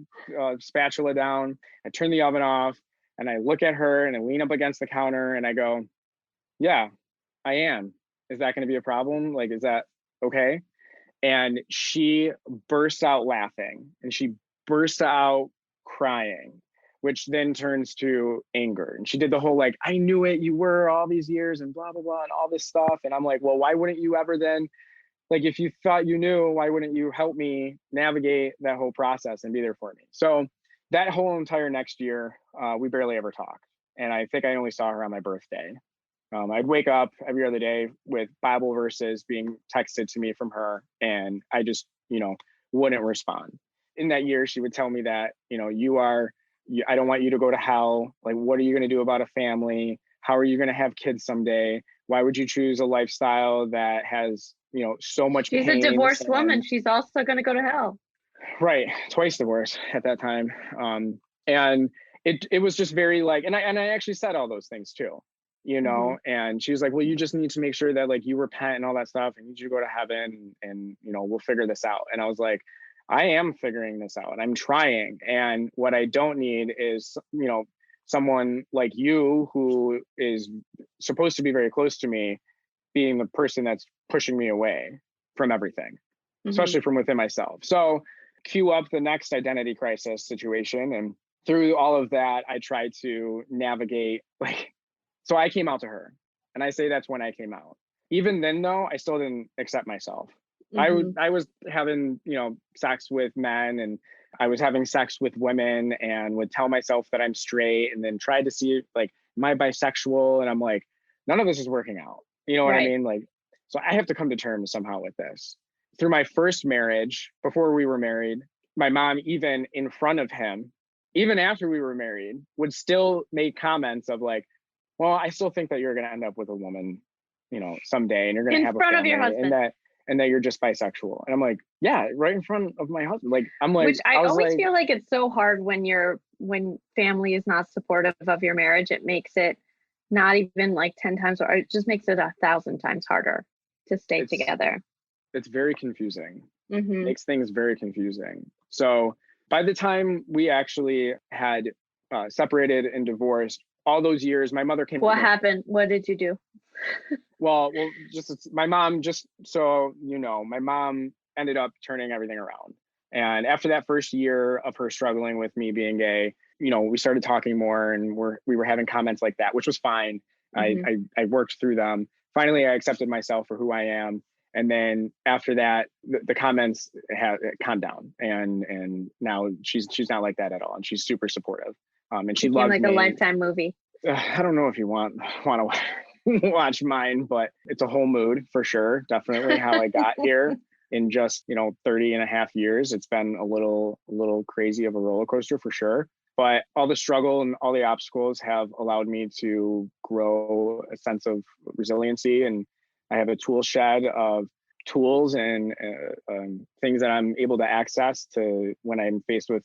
spatula down. I turn the oven off and I look at her and I lean up against the counter and I go, yeah, I am. Is that going to be a problem? Like, is that okay? And she bursts out laughing and she bursts out crying, which then turns to anger. And she did the whole like, I knew it, you were all these years and blah, blah, blah, and all this stuff. And I'm like, well, why wouldn't you ever then, like, if you thought you knew, why wouldn't you help me navigate that whole process and be there for me? So that whole entire next year, we barely ever talked. And I think I only saw her on my birthday. I'd wake up every other day with Bible verses being texted to me from her, and I just, wouldn't respond. In that year, she would tell me that, I don't want you to go to hell. Like, what are you going to do about a family? How are you going to have kids someday? Why would you choose a lifestyle that has, so much She's pain? a divorced woman. She's also going to go to hell. Right. Twice divorced at that time. And it was just very like, and I actually said all those things too. And she was like, well, you just need to make sure that like you repent and all that stuff, and you need to go to heaven, and we'll figure this out. And I was like, I am figuring this out. I'm trying. And what I don't need is, someone like you who is supposed to be very close to me being the person that's pushing me away from everything, especially from within myself. So cue up the next identity crisis situation. And through all of that, I tried to navigate so I came out to her, and I say that's when I came out. Even then, though, I still didn't accept myself. I was having, sex with men, and I was having sex with women, and would tell myself that I'm straight, and then tried to see like, am I bisexual? And I'm like, none of this is working out. You know what I mean? Like, so I have to come to terms somehow with this. Through my first marriage, before we were married, my mom, even in front of him, even after we were married, would still make comments of like, well, I still think that you're going to end up with a woman, someday, and you're going to have a family, of your husband, and that you're just bisexual. And I'm like, yeah, right in front of my husband. Like, I'm like, which I always feel like it's so hard when family is not supportive of your marriage. It makes it not even like 10 times, or it just makes it 1,000 times harder to stay together. It's very confusing. Makes things very confusing. So by the time we actually had separated and divorced, all those years, my mother came. What happened? What did you do? Well, just my mom, just so my mom ended up turning everything around. And after that first year of her struggling with me being gay, we started talking more, and we were having comments like that, which was fine. I worked through them. Finally, I accepted myself for who I am. And then after that, the comments have calmed down, and now she's not like that at all, and she's super supportive. And she loves like me. A Lifetime movie. I don't know if you want to watch mine, but it's a whole mood for sure. Definitely how I got here in just 30 and a half years. It's been a little crazy of a roller coaster for sure. But all the struggle and all the obstacles have allowed me to grow a sense of resiliency, and I have a tool shed of tools and things that I'm able to access to when I'm faced with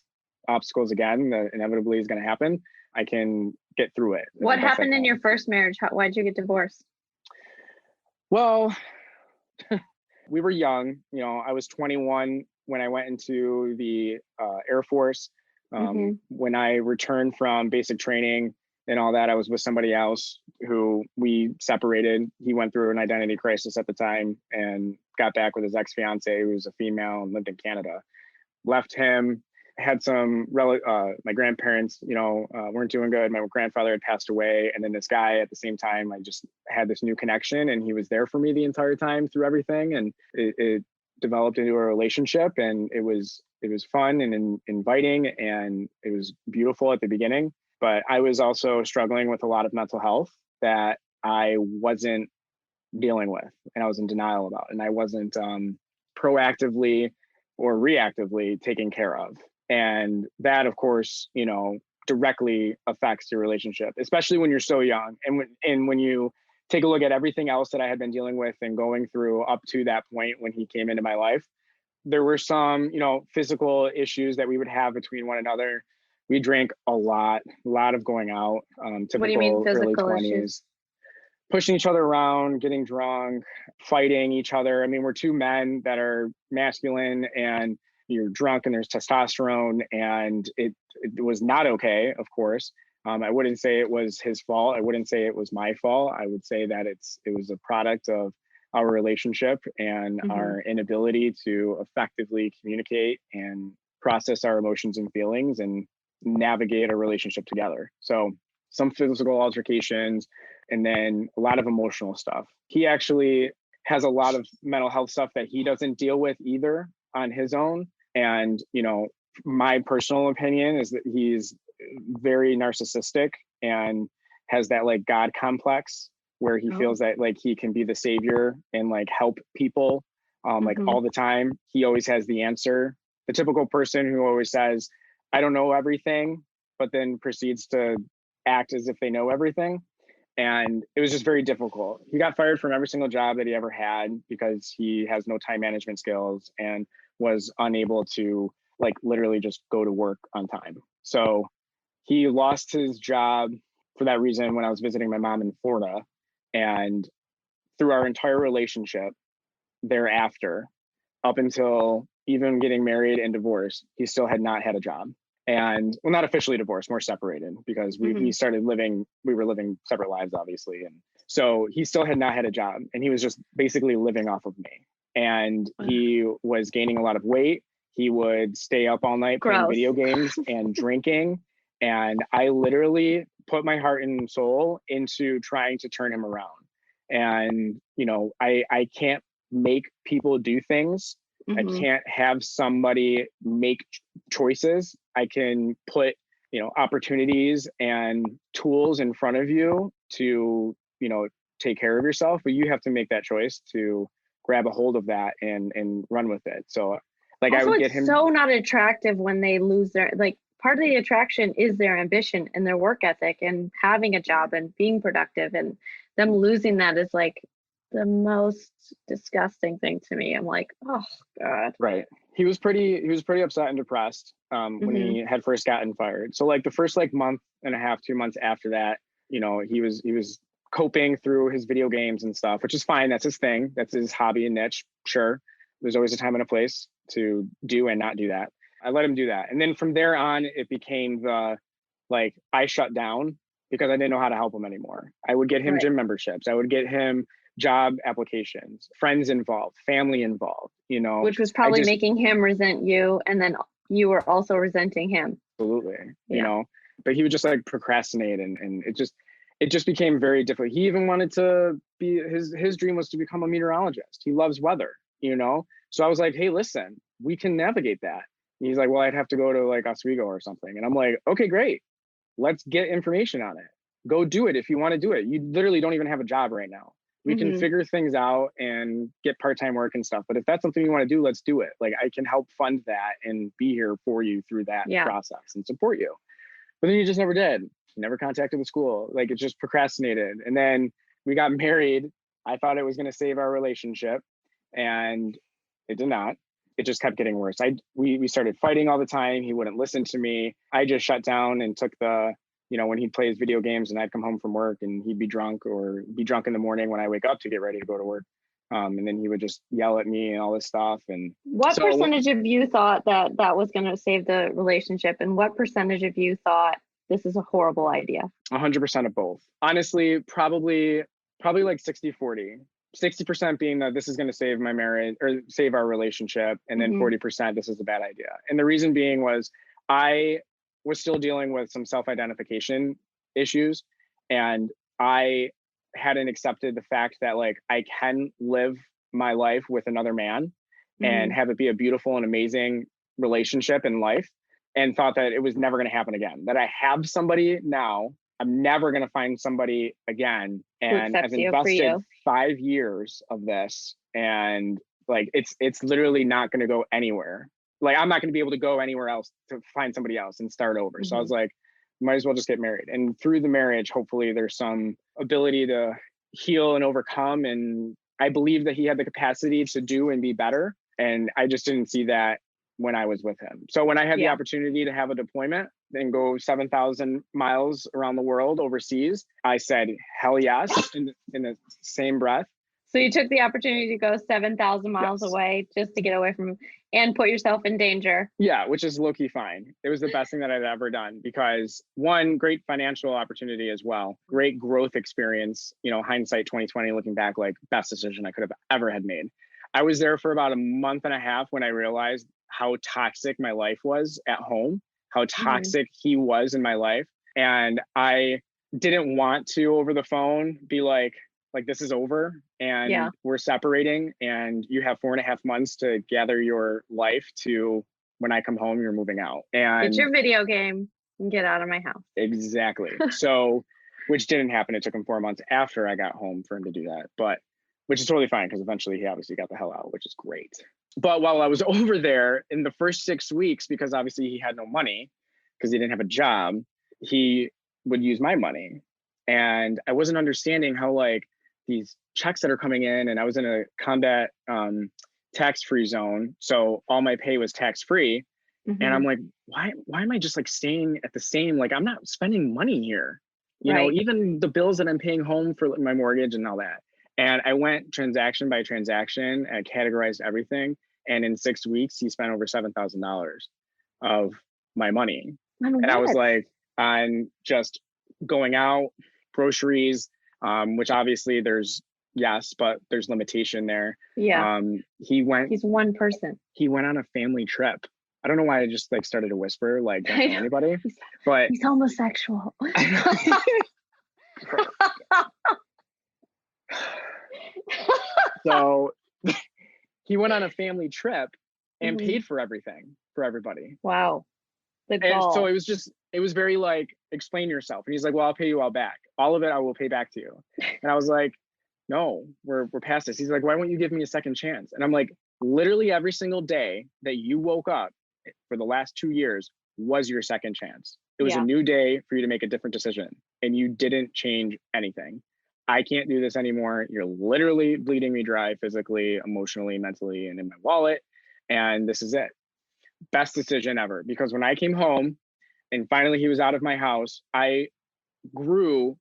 obstacles again that inevitably is going to happen. I can get through it. What happened in your first marriage? Why'd you get divorced? Well, we were young. I was 21 when I went into the Air Force. When I returned from basic training and all that, I was with somebody else who we separated. He went through an identity crisis at the time and got back with his ex-fiance, who was a female and lived in Canada. Left him, had some my grandparents, weren't doing good. My grandfather had passed away. And then this guy at the same time, I just had this new connection, and he was there for me the entire time through everything. And it developed into a relationship, and it was fun and inviting, and it was beautiful at the beginning. But I was also struggling with a lot of mental health that I wasn't dealing with, and I was in denial about, and I wasn't proactively or reactively taken care of. And that, of course, directly affects your relationship, especially when you're so young. And when you take a look at everything else that I had been dealing with and going through up to that point when he came into my life, there were some, physical issues that we would have between one another. We drank a lot of going out, typical What do you mean physical early 20s. Issues? Pushing each other around, getting drunk, fighting each other. I mean, we're two men that are masculine, and you're drunk and there's testosterone, and it was not okay, of course. I wouldn't say it was his fault. I wouldn't say it was my fault. I would say that it was a product of our relationship and our inability to effectively communicate and process our emotions and feelings and navigate a relationship together. So some physical altercations and then a lot of emotional stuff. He actually has a lot of mental health stuff that he doesn't deal with either on his own. And, you know, my personal opinion is that he's very narcissistic and has that like God complex where he feels that like he can be the savior and like help people like all the time. He always has the answer. The typical person who always says, I don't know everything, but then proceeds to act as if they know everything. And it was just very difficult. He got fired from every single job that he ever had because he has no time management skills and was unable to like literally just go to work on time. So he lost his job for that reason when I was visiting my mom in Florida. And through our entire relationship thereafter, up until even getting married and divorced, he still had not had a job. And well, not officially divorced, more separated because we started living, we were living separate lives, obviously. And so he still had not had a job and he was just basically living off of me. And he was gaining a lot of weight. He would stay up all night playing video games and drinking. And I literally put my heart and soul into trying to turn him around. And, you know, I can't make people do things. I can't have somebody make choices. I can put, you know, opportunities and tools in front of you to, you know, take care of yourself, but you have to make that choice to grab a hold of that and run with it. So like also, I would get him so not attractive when they lose their, like, part of the attraction is their ambition and their work ethic and having a job and being productive, and them losing that is like the most disgusting thing to me. I'm like, oh God. Right. He was pretty upset and depressed when he had first gotten fired. So like the first like month and a half, 2 months after that, you know, he was coping through his video games and stuff, which is fine. That's his thing. That's his hobby and niche. Sure. There's always a time and a place to do and not do that. I let him do that. And then from there on, it became the, like, I shut down because I didn't know how to help him anymore. I would get him gym memberships. I would get him job applications, friends involved, family involved, you know. Which was probably making him resent you. And then you were also resenting him. Absolutely. You know, but he would just like procrastinate and it just became very difficult. He even wanted to be, his dream was to become a meteorologist. He loves weather, you know? So I was like, hey, listen, we can navigate that. And he's like, well, I'd have to go to like Oswego or something. And I'm like, okay, great. Let's get information on it. Go do it if you want to do it. You literally don't even have a job right now. We can figure things out and get part-time work and stuff. But if that's something you want to do, let's do it. Like I can help fund that and be here for you through that process and support you. But then you just never did. Never contacted the school. Like it just procrastinated. And then we got married. I thought it was going to save our relationship and it did not. It just kept getting worse. We started fighting all the time. He wouldn't listen to me. I just shut down and took the, you know, when he'd play his video games and I'd come home from work and he'd be drunk or be drunk in the morning when I wake up to get ready to go to work. And then he would just yell at me and all this stuff. And what percentage of you thought that that was going to save the relationship? And what percentage of you thought this is a horrible idea? 100% of both. Honestly, probably like 60-40. 60% being that this is going to save my marriage or save our relationship. And then 40%, this is a bad idea. And the reason being was I was still dealing with some self-identification issues. And I hadn't accepted the fact that like I can live my life with another man and have it be a beautiful and amazing relationship in life, and thought that it was never going to happen again. That I have somebody now, I'm never going to find somebody again. And I've invested 5 years of this, and like it's literally not going to go anywhere. Like I'm not going to be able to go anywhere else to find somebody else and start over. So I was like, might as well just get married. And through the marriage, hopefully there's some ability to heal and overcome. And I believe that he had the capacity to do and be better. And I just didn't see that when I was with him. So when I had the opportunity to have a deployment and go 7,000 miles around the world overseas, I said, hell yes, in the same breath. So you took the opportunity to go 7,000 miles away just to get away from him. And put yourself in danger. Yeah, which is low-key fine. It was the best thing that I'd ever done because one, great financial opportunity as well, great growth experience, hindsight 2020, looking back, like best decision I could have ever had made. I was there for about a month and a half when I realized how toxic my life was at home, how toxic he was in my life. And I didn't want to over the phone be like this is over and we're separating and you have 4.5 months to gather your life to when I come home, you're moving out. And get your video game and get out of my house. Exactly. So, which didn't happen. It took him 4 months after I got home for him to do that, but which is totally fine because eventually he obviously got the hell out, which is great. But while I was over there in the first 6 weeks, because obviously he had no money because he didn't have a job, he would use my money. And I wasn't understanding how these checks that are coming in, and I was in a combat tax-free zone. So all my pay was tax-free. And I'm like, why am I just staying at the same, I'm not spending money here, even the bills that I'm paying home for my mortgage and all that. And I went transaction by transaction and categorized everything. And in 6 weeks, he spent over $7,000 of my money. And I was on just going out, groceries, which obviously but there's limitation there. Yeah. He's one person. He went on a family trip. I don't know why I just started to whisper, don't tell anybody, but he's homosexual. So he went on a family trip and paid for everything for everybody. Wow. And so it was very explain yourself. And he's like, well, I'll pay you all back. All of it I will pay back to you. And I was like, no, we're past this. He's like, why won't you give me a second chance? And I'm like, literally every single day that you woke up for the last 2 years was your second chance. It was a new day for you to make a different decision, and you didn't change anything. I can't do this anymore. You're literally bleeding me dry physically, emotionally, mentally, and in my wallet. And this is it. Best decision ever. Because when I came home and finally he was out of my house, I grew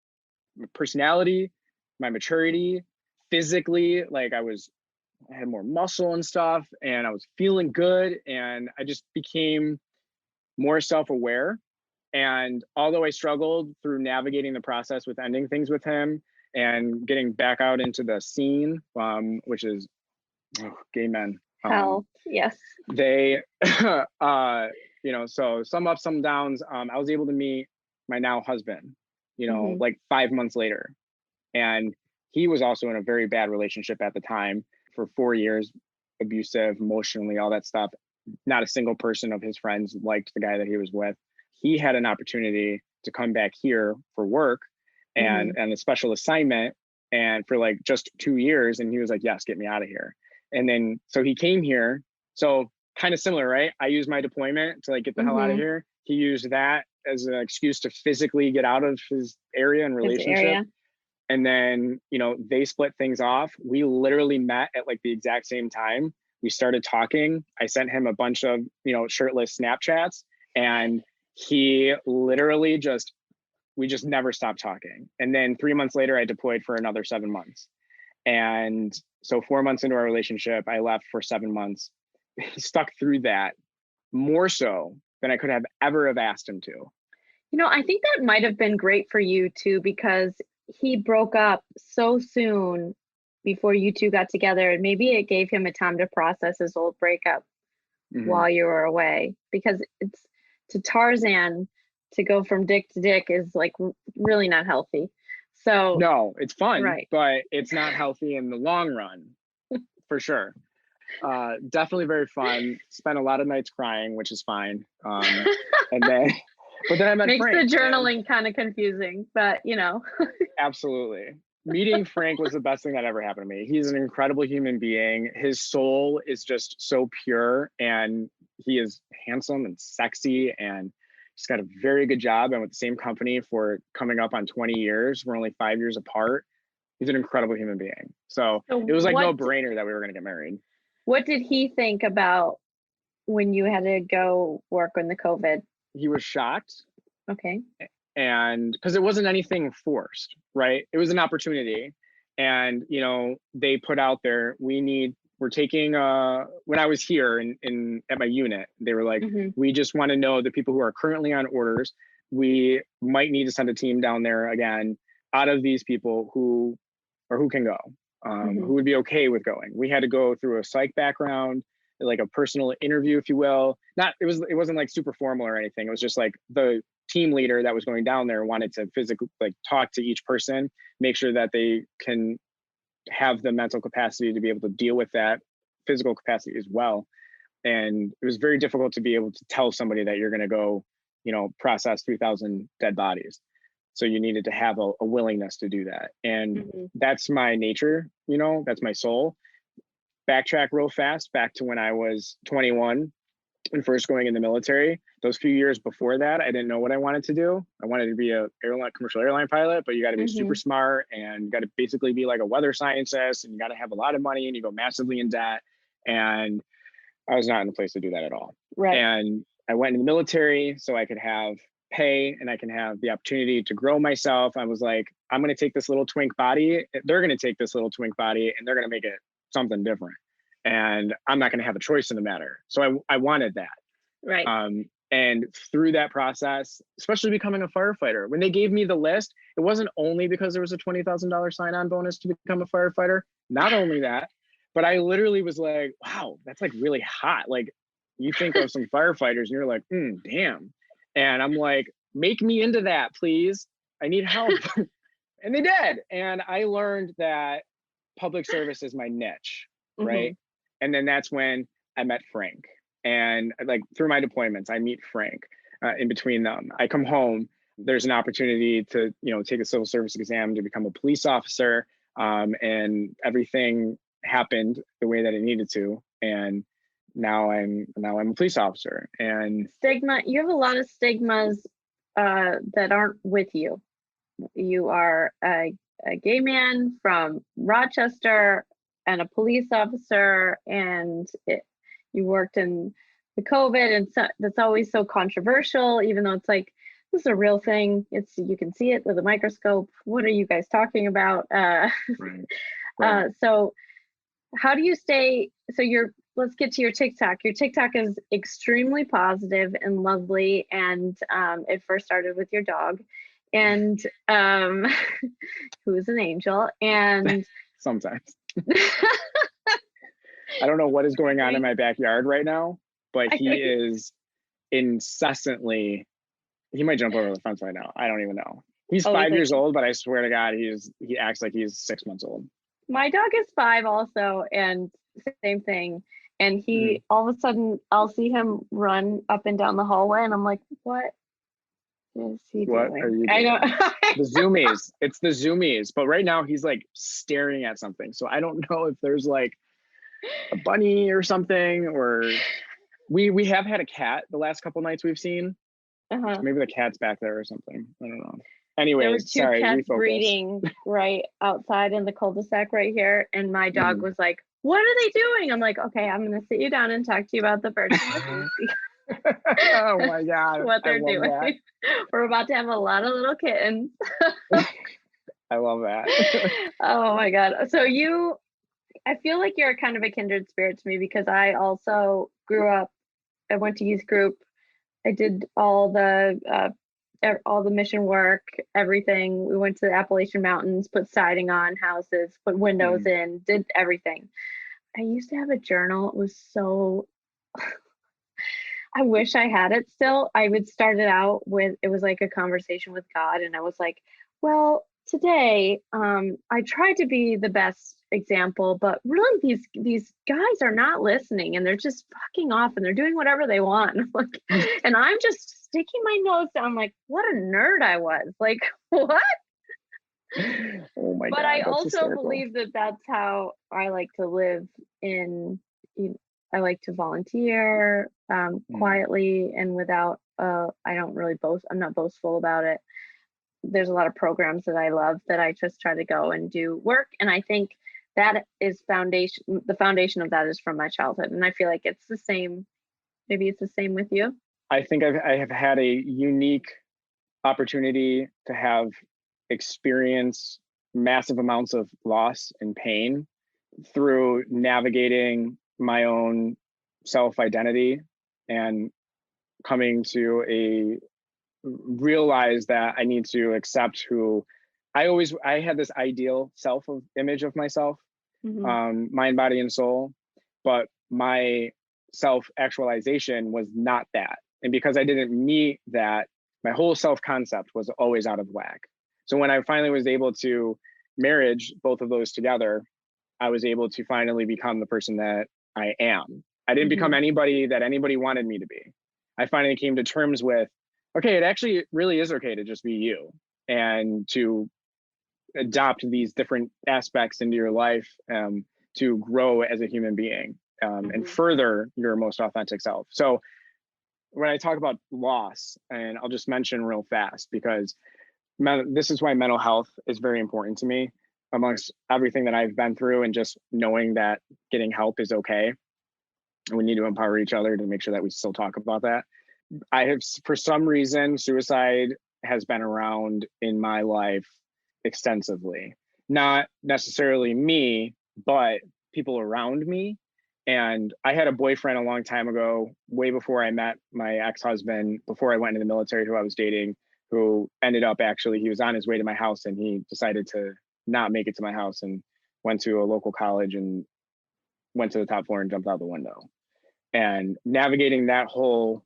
my personality, my maturity, physically. I had more muscle and stuff, and I was feeling good. And I just became more self-aware. And although I struggled through navigating the process with ending things with him and getting back out into the scene, which is gay men. Hell, yes. They, so some ups, some downs. I was able to meet my now husband, 5 months later. And he was also in a very bad relationship at the time for 4 years, abusive, emotionally, all that stuff. Not a single person of his friends liked the guy that he was with. He had an opportunity to come back here for work and a special assignment, and for just 2 years. And he was like, yes, get me out of here. And then, so he came here. So kind of similar, right? I used my deployment to get the hell out of here. He used that as an excuse to physically get out of his area and relationship. And then, they split things off. We literally met at the exact same time. We started talking. I sent him a bunch of, shirtless Snapchats, and he literally we just never stopped talking. And then 3 months later, I deployed for another 7 months. And so 4 months into our relationship, I left for 7 months. He stuck through that more so than I could have ever have asked him to. I think that might have been great for you too, because he broke up so soon before you two got together. And maybe it gave him a time to process his old breakup while you were away, because it's to Tarzan to go from dick to dick is really not healthy. So no, it's fun, right, but it's not healthy in the long run, for sure. Definitely very fun. Spent a lot of nights crying, which is fine. And then, but then I met Makes Frank. the journaling kind of confusing, but Absolutely. Meeting Frank was the best thing that ever happened to me. He's an incredible human being. His soul is just so pure, and he is handsome and sexy, and he's got a very good job. And with the same company for coming up on 20 years, we're only 5 years apart. He's an incredible human being. So it was no brainer that we were going to get married. What did he think about when you had to go work on the COVID? He was shocked. Okay. And because it wasn't anything forced, right? It was an opportunity. And, they put out there, we need we're taking when I was here in at my unit, they were like, Mhm. we just want to know the people who are currently on orders. We might need to send a team down there again out of these people who can go, Mhm. who would be okay with going. We had to go through a psych background, like a personal interview, if you will. It wasn't like super formal or anything. It was just like the team leader that was going down there wanted to physically like talk to each person, make sure that they can have the mental capacity to be able to deal with that physical capacity as well. And it was very difficult to be able to tell somebody that you're going to go, process 3,000 dead bodies. So you needed to have a willingness to do that. And Mhm. that's my nature, that's my soul. Backtrack real fast back to when I was 21 and first going in the military. Those few years before that, I didn't know what I wanted to do. I wanted to be a commercial airline pilot, but you got to be super Mhm. smart and you got to basically be like a weather scientist, and you got to have a lot of money and you go massively in debt. And I was not in a place to do that at all. Right. And I went in the military so I could have pay and I can have the opportunity to grow myself. I was like, I'm going to take this little twink body. They're going to take this little twink body and they're going to make it something different. And I'm not going to have a choice in the matter. So I wanted that. Right. And through that process, especially becoming a firefighter, when they gave me the list, it wasn't only because there was a $20,000 sign-on bonus to become a firefighter. Not only that, but I literally was like, wow, that's like really hot. Like you think of some firefighters and you're like, damn. And I'm like, make me into that, please. I need help. And they did. And I learned that public service is my niche, right? Mhm. And then that's when I met Frank. And like through my deployments, I meet Frank. In between them, I come home. There's an opportunity to take a civil service exam to become a police officer, and everything happened the way that it needed to. And now I'm a police officer. And Stigma. You have a lot of stigmas that aren't with you. You are a gay man from Rochester and a police officer, and you worked in the COVID, and so, that's always so controversial, even though it's like, this is a real thing. You can see it with a microscope. What are you guys talking about? right, right. So how do you stay? So let's get to your TikTok. Your TikTok is extremely positive and lovely, and it first started with your dog, and who is an angel, and Sometimes I don't know what is going on in my backyard right now, but he is incessantly. He might jump over the fence right now. I don't even know. He's always 5 years like, old, but I swear to God, he acts like he's 6 months old. my dog is 5 also, and same thing. And Mhm. he all of a sudden I'll see him run up and down the hallway, and I'm like, what is he What are doing? you I doing? don't. The zoomies. It's the zoomies. But right now he's like staring at something. So I don't know if there's like a bunny or something, or we have had a cat the last couple nights we've seen. Uh-huh. Maybe the cat's back there or something. I don't know. There were Anyways, two sorry, cats refocus. breeding right outside in the cul-de-sac right here, and my dog Mhm. was like, what are they doing? I'm like, okay, I'm gonna sit you down and talk to you about the birds and the bees. Oh my God. What I they're love doing. that. We're about to have a lot of little kittens. I love that. Oh my God. So I feel like you're kind of a kindred spirit to me, because I also grew up, I went to youth group. I did all the mission work, everything. We went to the Appalachian Mountains, put siding on houses, put windows Mhm. in, did everything. I used to have a journal. It was so, I wish I had it still. I would start it out with, it was like a conversation with God, and I was like, well, today, I tried to be the best example, but really these guys are not listening, and they're just fucking off, and they're doing whatever they want. And I'm just sticking my nose down, like, what a nerd I was. Like, what? Oh my But I God, that's also hysterical. believe that that's how I like to live in, I like to volunteer Mhm. quietly and without, I don't really boast, I'm not boastful about it. There's a lot of programs that I love that I just try to go and do work. And I think that is the foundation of that is from my childhood. And I feel like it's the same. Maybe it's the same with you. I think I have had a unique opportunity to have experience massive amounts of loss and pain through navigating my own self-identity and coming to realize that I need to accept who I had this ideal image of myself, mind, body, and soul, but my self-actualization was not that. And because I didn't meet that, my whole self-concept was always out of whack. So when I finally was able to marriage both of those together, I was able to finally become the person that I am. I didn't become anybody that anybody wanted me to be. I finally came to terms with, okay, it actually really is okay to just be you and to adopt these different aspects into your life to grow as a human being and further your most authentic self. So when I talk about loss, and I'll just mention real fast, because this is why mental health is very important to me amongst everything that I've been through, and just knowing that getting help is okay. And we need to empower each other to make sure that we still talk about that. I have, for some reason, suicide has been around in my life extensively. Not necessarily me, but people around me. And I had a boyfriend a long time ago, way before I met my ex-husband, before I went into the military, who I was dating, who ended up he was on his way to my house and he decided to not make it to my house and went to a local college and went to the top floor and jumped out the window. And navigating that whole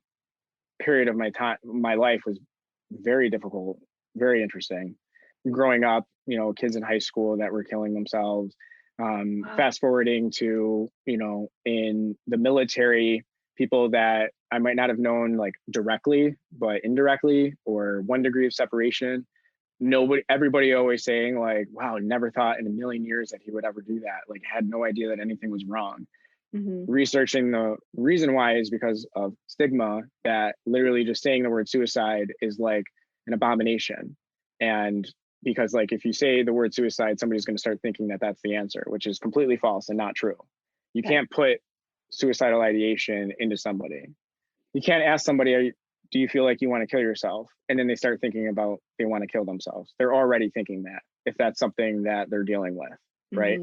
period of my life was very difficult, very interesting. Growing up, kids in high school that were killing themselves. Fast forwarding to, in the military, people that I might not have known like directly, but indirectly, or 1 degree of separation. Everybody always saying like, wow, never thought in a million years that he would ever do that. Like, had no idea that anything was wrong. Researching the reason why is because of stigma, that literally just saying the word suicide is like an abomination. And because like, if you say the word suicide, somebody's going to start thinking that that's the answer, which is completely false and not true. You can't put suicidal ideation into somebody. You can't ask somebody, do you feel like you want to kill yourself? And then they start thinking about they want to kill themselves. They're already thinking that, if that's something that they're dealing with, right?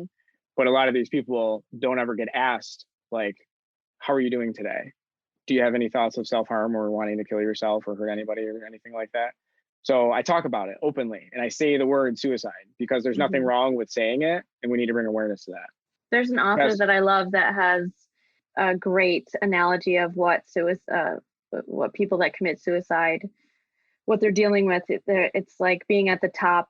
But a lot of these people don't ever get asked, like, how are you doing today? Do you have any thoughts of self-harm or wanting to kill yourself or hurt anybody or anything like that? So I talk about it openly, and I say the word suicide because there's nothing wrong with saying it, and we need to bring awareness to that. There's an author that I love that has a great analogy of what people that commit suicide, what they're dealing with. It's like being at the top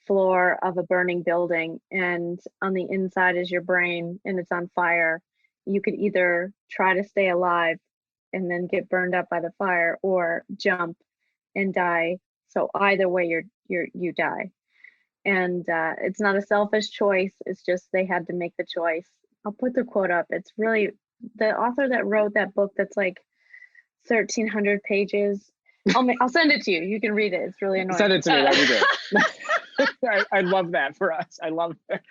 floor of a burning building, and on the inside is your brain and it's on fire. You could either try to stay alive and then get burned up by the fire, or jump and die. So either way, you die. And it's not a selfish choice. It's just they had to make the choice. I'll put the quote up. It's really the author that wrote that book that's like 1,300 pages. I'll send it to you. You can read it. It's really annoying. Send it to me. That'd be great. I love that for us. I love that.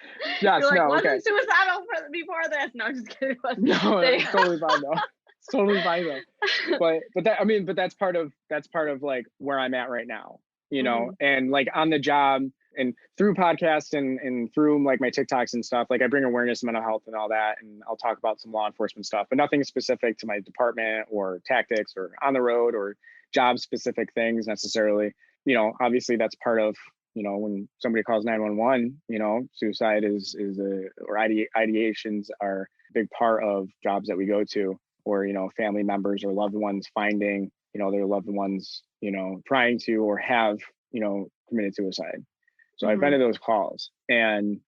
Yes, You're like, no, wasn't okay. suicidal before this? No, just kidding. No, that's totally fine though. It's totally fine though. But that's part of like where I'm at right now, and like on the job and through podcasts and through like my TikToks and stuff, like I bring awareness to mental health and all that. And I'll talk about some law enforcement stuff, but nothing specific to my department or tactics or on the road or job specific things necessarily. Obviously that's part of, when somebody calls 911, suicide or ideations are a big part of jobs that we go to, or, family members or loved ones finding, their loved ones, trying to or have, committed suicide. So I've been to those calls, and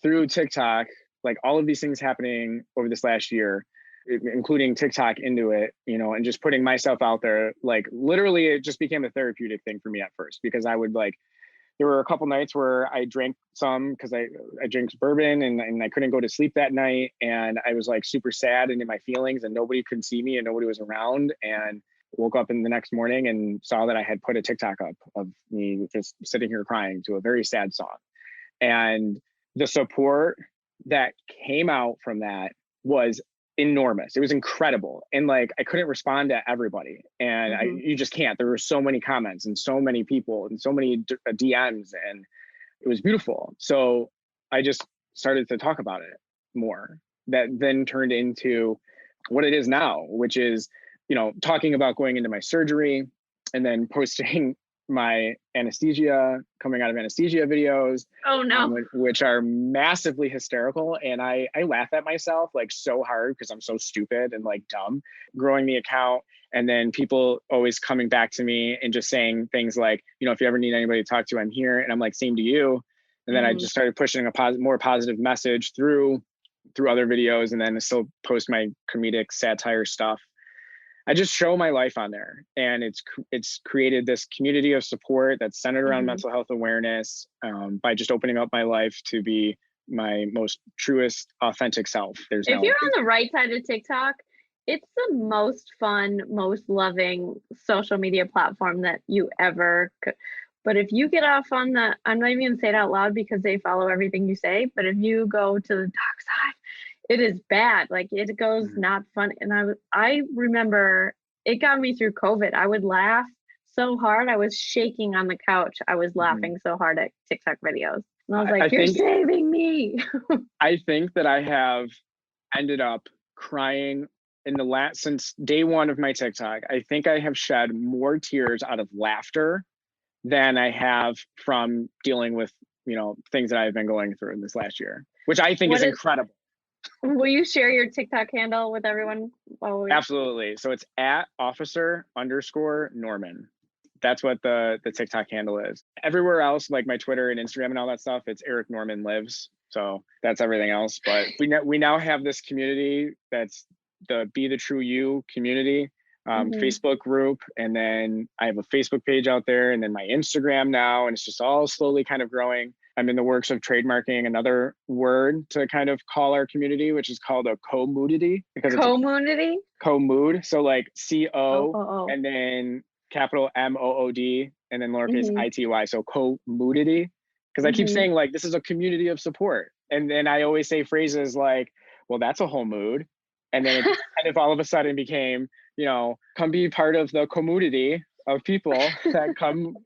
through TikTok, like all of these things happening over this last year, including TikTok into it, and just putting myself out there, like literally it just became a therapeutic thing for me at first, because I would there were a couple nights where I drank some because I drank bourbon and I couldn't go to sleep that night. And I was like super sad and in my feelings, and nobody could see me and nobody was around, and woke up in the next morning and saw that I had put a TikTok up of me just sitting here crying to a very sad song. And the support that came out from that was enormous. It was incredible. And like, I couldn't respond to everybody. And you just can't. There were so many comments and so many people and so many DMs, and it was beautiful. So I just started to talk about it. more, that then turned into what it is now, which is, talking about going into my surgery and then posting my anesthesia, coming out of anesthesia videos. Oh no. Which are massively hysterical. And I laugh at myself like so hard because I'm so stupid and like dumb growing the account. And then people always coming back to me and just saying things like, if you ever need anybody to talk to, I'm here. And I'm like, same to you. And then I just started pushing a more positive message through other videos. And then I still post my comedic satire stuff. I just show my life on there, and it's created this community of support that's centered around mental health awareness, by just opening up my life to be my most truest, authentic self. If you're on the right side of TikTok, it's the most fun, most loving social media platform that you ever could. But if you get off on I'm not even gonna say it out loud because they follow everything you say, but if you go to the dark side, it is bad. Like it goes not fun. And I remember it got me through COVID. I would laugh so hard. I was shaking on the couch. I was laughing so hard at TikTok videos. And I was like, you're saving me. I think that I have ended up crying since day one of my TikTok. I think I have shed more tears out of laughter than I have from dealing with, things that I've been going through in this last year, which I think is incredible. Will you share your TikTok handle with everyone? Absolutely. So it's @officer_Norman. That's what the TikTok handle is. Everywhere else, like my Twitter and Instagram and all that stuff, it's Eric Norman Lives. So that's everything else. But we now have this community that's the Be the True You community, Facebook group. And then I have a Facebook page out there, and then my Instagram now, and it's just all slowly kind of growing. I'm in the works of trademarking another word to kind of call our community, which is called a co-moodity. Co-moodity? Co-mood. So like CO and then capital MOOD and then lowercase ITY. So co-moodity. Because I keep saying like, this is a community of support. And then I always say phrases like, well, that's a whole mood. And then it kind of all of a sudden became, come be part of the community of people that come,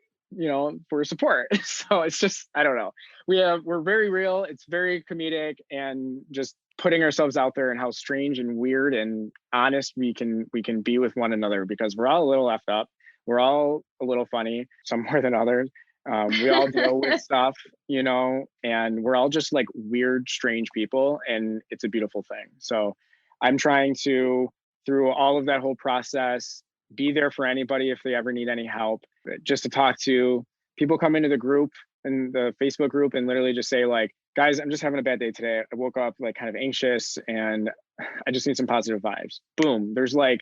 for support. So it's just, I don't know. We're very real. It's very comedic, and just putting ourselves out there and how strange and weird and honest we can be with one another, because we're all a little effed up. We're all a little funny, some more than others. We all deal with stuff, and we're all just like weird, strange people, and it's a beautiful thing. So I'm trying to, through all of that whole process, be there for anybody if they ever need any help, just to talk to people, come into the group and the Facebook group and literally just say like, guys, I'm just having a bad day today. I woke up like kind of anxious and I just need some positive vibes. Boom. There's like,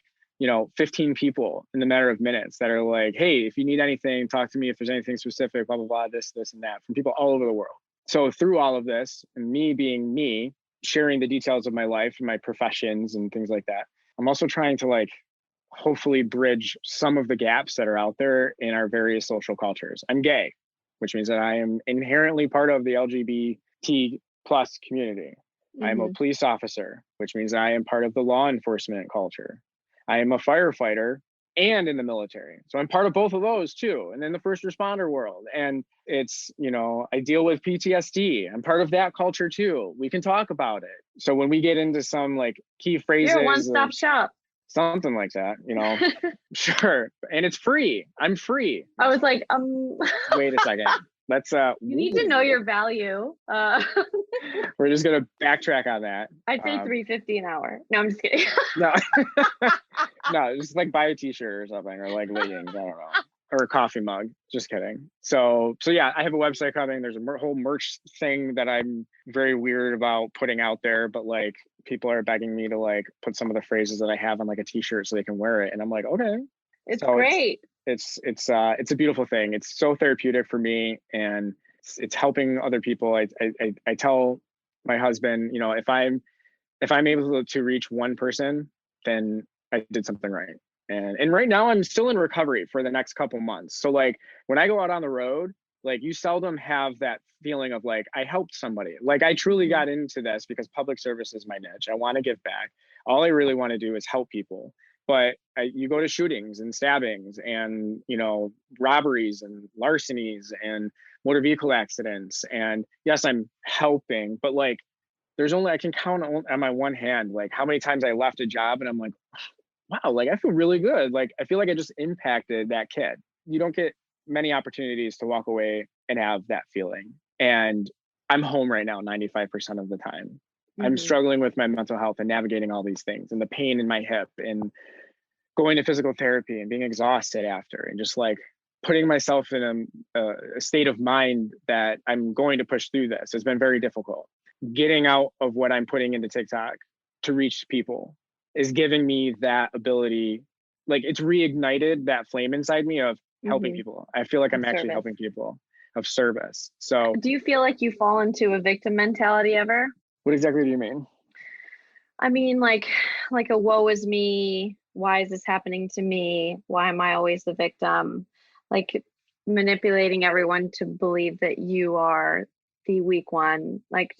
15 people in the matter of minutes that are like, hey, if you need anything, talk to me. If there's anything specific, blah, blah, blah, this, and that, from people all over the world. So through all of this, and me being me, sharing the details of my life and my professions and things like that, I'm also trying to like, hopefully bridge some of the gaps that are out there in our various social cultures. I'm gay, which means that I am inherently part of the LGBT plus community. I am a police officer, which means I am part of the law enforcement culture. I am a firefighter and in the military. So I'm part of both of those too. And then the first responder world. And it's, I deal with PTSD. I'm part of that culture too. We can talk about it. So when we get into some like key phrases, you're a one-stop shop. Something like that, Sure. And it's free. I'm free. I was like, wait a second. Let's you need to know your value. We're just gonna backtrack on that. I'd say $3.50 an hour. No, I'm just kidding. No. No, just like buy a t-shirt or something, or like leggings, I don't know. Or a coffee mug. Just kidding. So yeah, I have a website coming. There's a whole merch thing that I'm very weird about putting out there, but like people are begging me to like put some of the phrases that I have on like a t-shirt so they can wear it. And I'm like, okay. It's great. It's a beautiful thing. It's so therapeutic for me, and it's helping other people. I tell my husband, if I'm able to reach one person, then I did something right. And right now I'm still in recovery for the next couple months. So like when I go out on the road, like you seldom have that feeling of like, I helped somebody. Like I truly got into this because public service is my niche. I want to give back. All I really want to do is help people. But you go to shootings and stabbings and, robberies and larcenies and motor vehicle accidents. And yes, I'm helping, but like there's only, I can count on my one hand, like how many times I left a job and I'm like, wow, like I feel really good. Like I feel like I just impacted that kid. You don't get many opportunities to walk away and have that feeling. And I'm home right now 95% of the time. I'm struggling with my mental health and navigating all these things and the pain in my hip and going to physical therapy and being exhausted after and just like putting myself in a state of mind that I'm going to push through this. It's been very difficult. Getting out of what I'm putting into TikTok to reach people is giving me that ability. Like it's reignited that flame inside me of helping people. I feel like I'm actually helping people, of service. So do you feel like you fall into a victim mentality ever? what exactly do you mean? I mean, like a woe is me. Why is this happening to me? Why am I always the victim? Like manipulating everyone to believe that you are the weak one. Like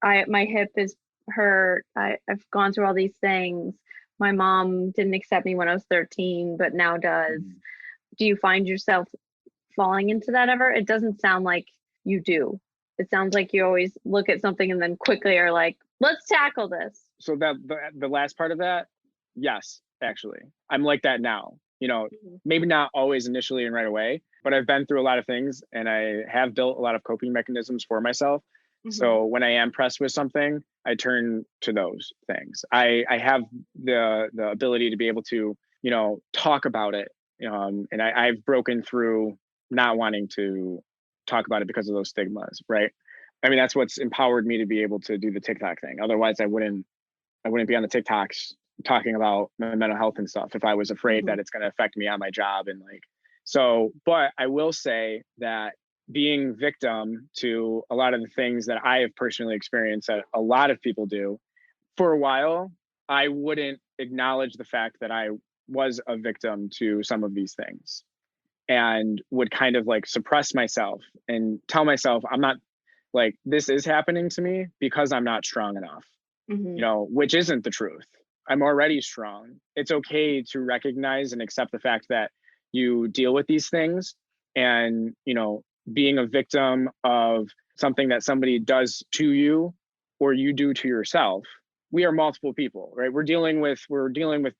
my hip is hurt. I've gone through all these things. My mom didn't accept me when I was 13, but now does. Do you find yourself falling into that ever? It doesn't sound like you do. It sounds like you always look at something and then quickly are like, let's tackle this. So that the last part of that, yes, actually. I'm like that now. You know, maybe not always initially and right away, but I've been through a lot of things and I have built a lot of coping mechanisms for myself. So when I am pressed with something, I turn to those things. I have the ability to be able to, you know, talk about it. And I've broken through not wanting to talk about it because of those stigmas, right? I mean, that's what's empowered me to be able to do the TikTok thing. Otherwise, I wouldn't be on the TikToks talking about my mental health and stuff if I was afraid that it's going to affect me on my job. And like, so, but I will say that being victim to a lot of the things that I have personally experienced that a lot of people do, for a while, I wouldn't acknowledge the fact that I was a victim to some of these things and would kind of like suppress myself and tell myself, I'm not, like, this is happening to me because I'm not strong enough, you know, which isn't the truth. I'm already strong. It's okay to recognize and accept the fact that you deal with these things. And, you know, being a victim of something that somebody does to you or you do to yourself, we are multiple people, right? We're dealing with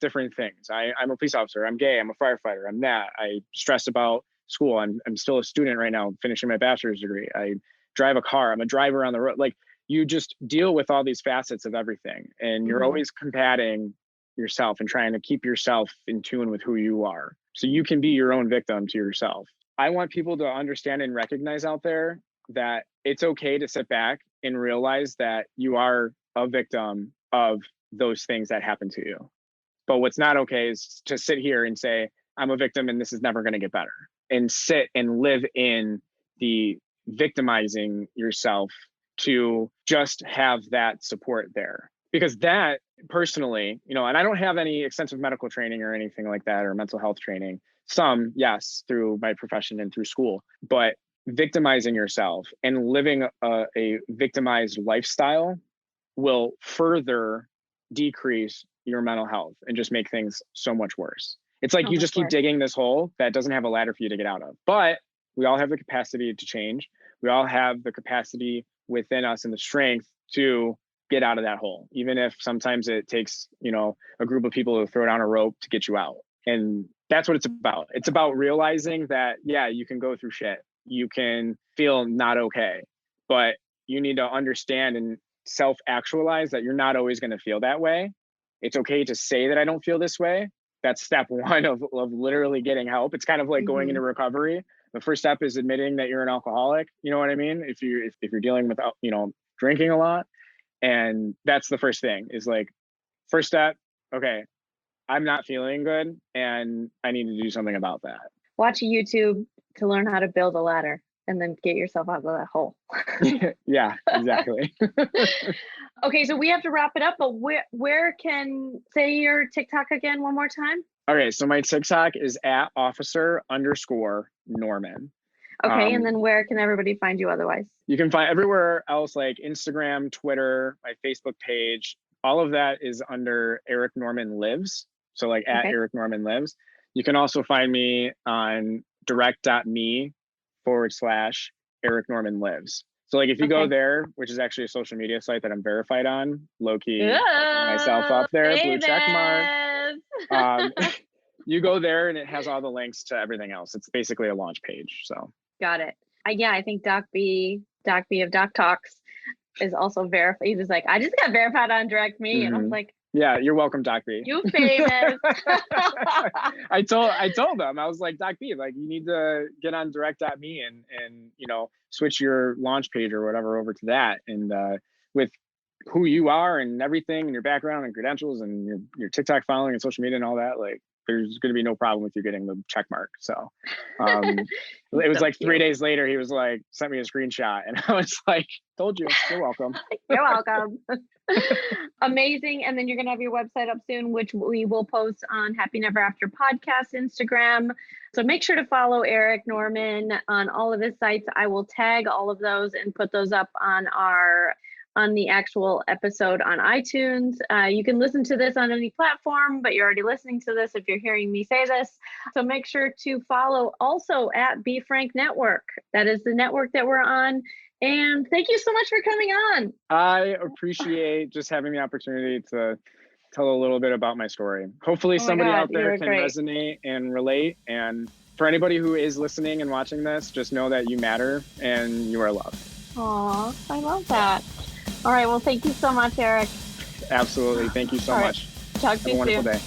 different things. I'm a police officer. I'm gay. I'm a firefighter. I'm that. I stress about school. I'm still a student right now, finishing my bachelor's degree. I drive a car. I'm a driver on the road. Like, you just deal with all these facets of everything, and you're always combating yourself and trying to keep yourself in tune with who you are, so you can be your own victim to yourself. I want people to understand and recognize out there that it's okay to sit back and realize that you are a victim of those things that happen to you. But what's not okay is to sit here and say, I'm a victim and this is never going to get better, and sit and live in the victimizing yourself to just have that support there. Because that, personally, you know, and I don't have any extensive medical training or anything like that, or mental health training. Some, yes, through my profession and through school, but victimizing yourself and living a victimized lifestyle will further decrease your mental health and just make things so much worse. It's like you just keep digging this hole that doesn't have a ladder for you to get out of. But we all have the capacity to change. We all have the capacity within us and the strength to get out of that hole, even if sometimes it takes, you know, a group of people to throw down a rope to get you out. And that's what it's about. It's about realizing that, yeah, you can go through shit. You can feel not okay, but you need to understand and self-actualize that you're not always going to feel that way. It's okay to say that I don't feel this way. That's step one of literally getting help. It's kind of like going into recovery. The first step is admitting that you're an alcoholic. You know what I mean? If you're dealing with, you know, drinking a lot, and that's the first thing, is like, first step, okay, I'm not feeling good and I need to do something about that. Watch YouTube to learn how to build a ladder and then get yourself out of that hole. Yeah, exactly. Okay, so we have to wrap it up, but where can, say your TikTok again one more time? Okay, so my TikTok is at @officer_Norman. Okay, and then where can everybody find you otherwise? You can find everywhere else, like Instagram, Twitter, my Facebook page. All of that is under Eric Norman Lives. So like at Eric Norman Lives. You can also find me on direct.me/Eric Norman Lives. So like if you go Okay. there, which is actually a social media site that I'm verified on, low key myself Oh, up there, blue check mark. famous. You go there and it has all the links to everything else. It's basically a launch page. So Got it. Yeah, I think Doc B of Doc Talks is also verified. He was like, I just got verified on Direct Me. And I was like, yeah, you're welcome, Doc B. you famous. I told them, I was like, Doc B, like you need to get on direct.me and you know, switch your launch page or whatever over to that. And with who you are and everything and your background and credentials and your TikTok following and social media and all that, like there's going to be no problem with you getting the check mark. So it was So like cute. 3 days later, he was like, sent me a screenshot and I was like, told you, you're welcome. You're welcome. Amazing. And then you're going to have your website up soon, which we will post on Happy Never After Podcast Instagram. So make sure to follow Eric Norman on all of his sites. I will tag all of those and put those up on the actual episode on iTunes. You can listen to this on any platform, but you're already listening to this if you're hearing me say this. So make sure to follow also at Be Frank Network. That is the network that we're on. And thank you so much for coming on. I appreciate just having the opportunity to tell a little bit about my story. Hopefully somebody out there can resonate and relate. And for anybody who is listening and watching this, just know that you matter and you are loved. Aw, I love that. All right. Well, thank you so much, Eric. Absolutely. Thank you so much. Talk to you soon. Have a wonderful day.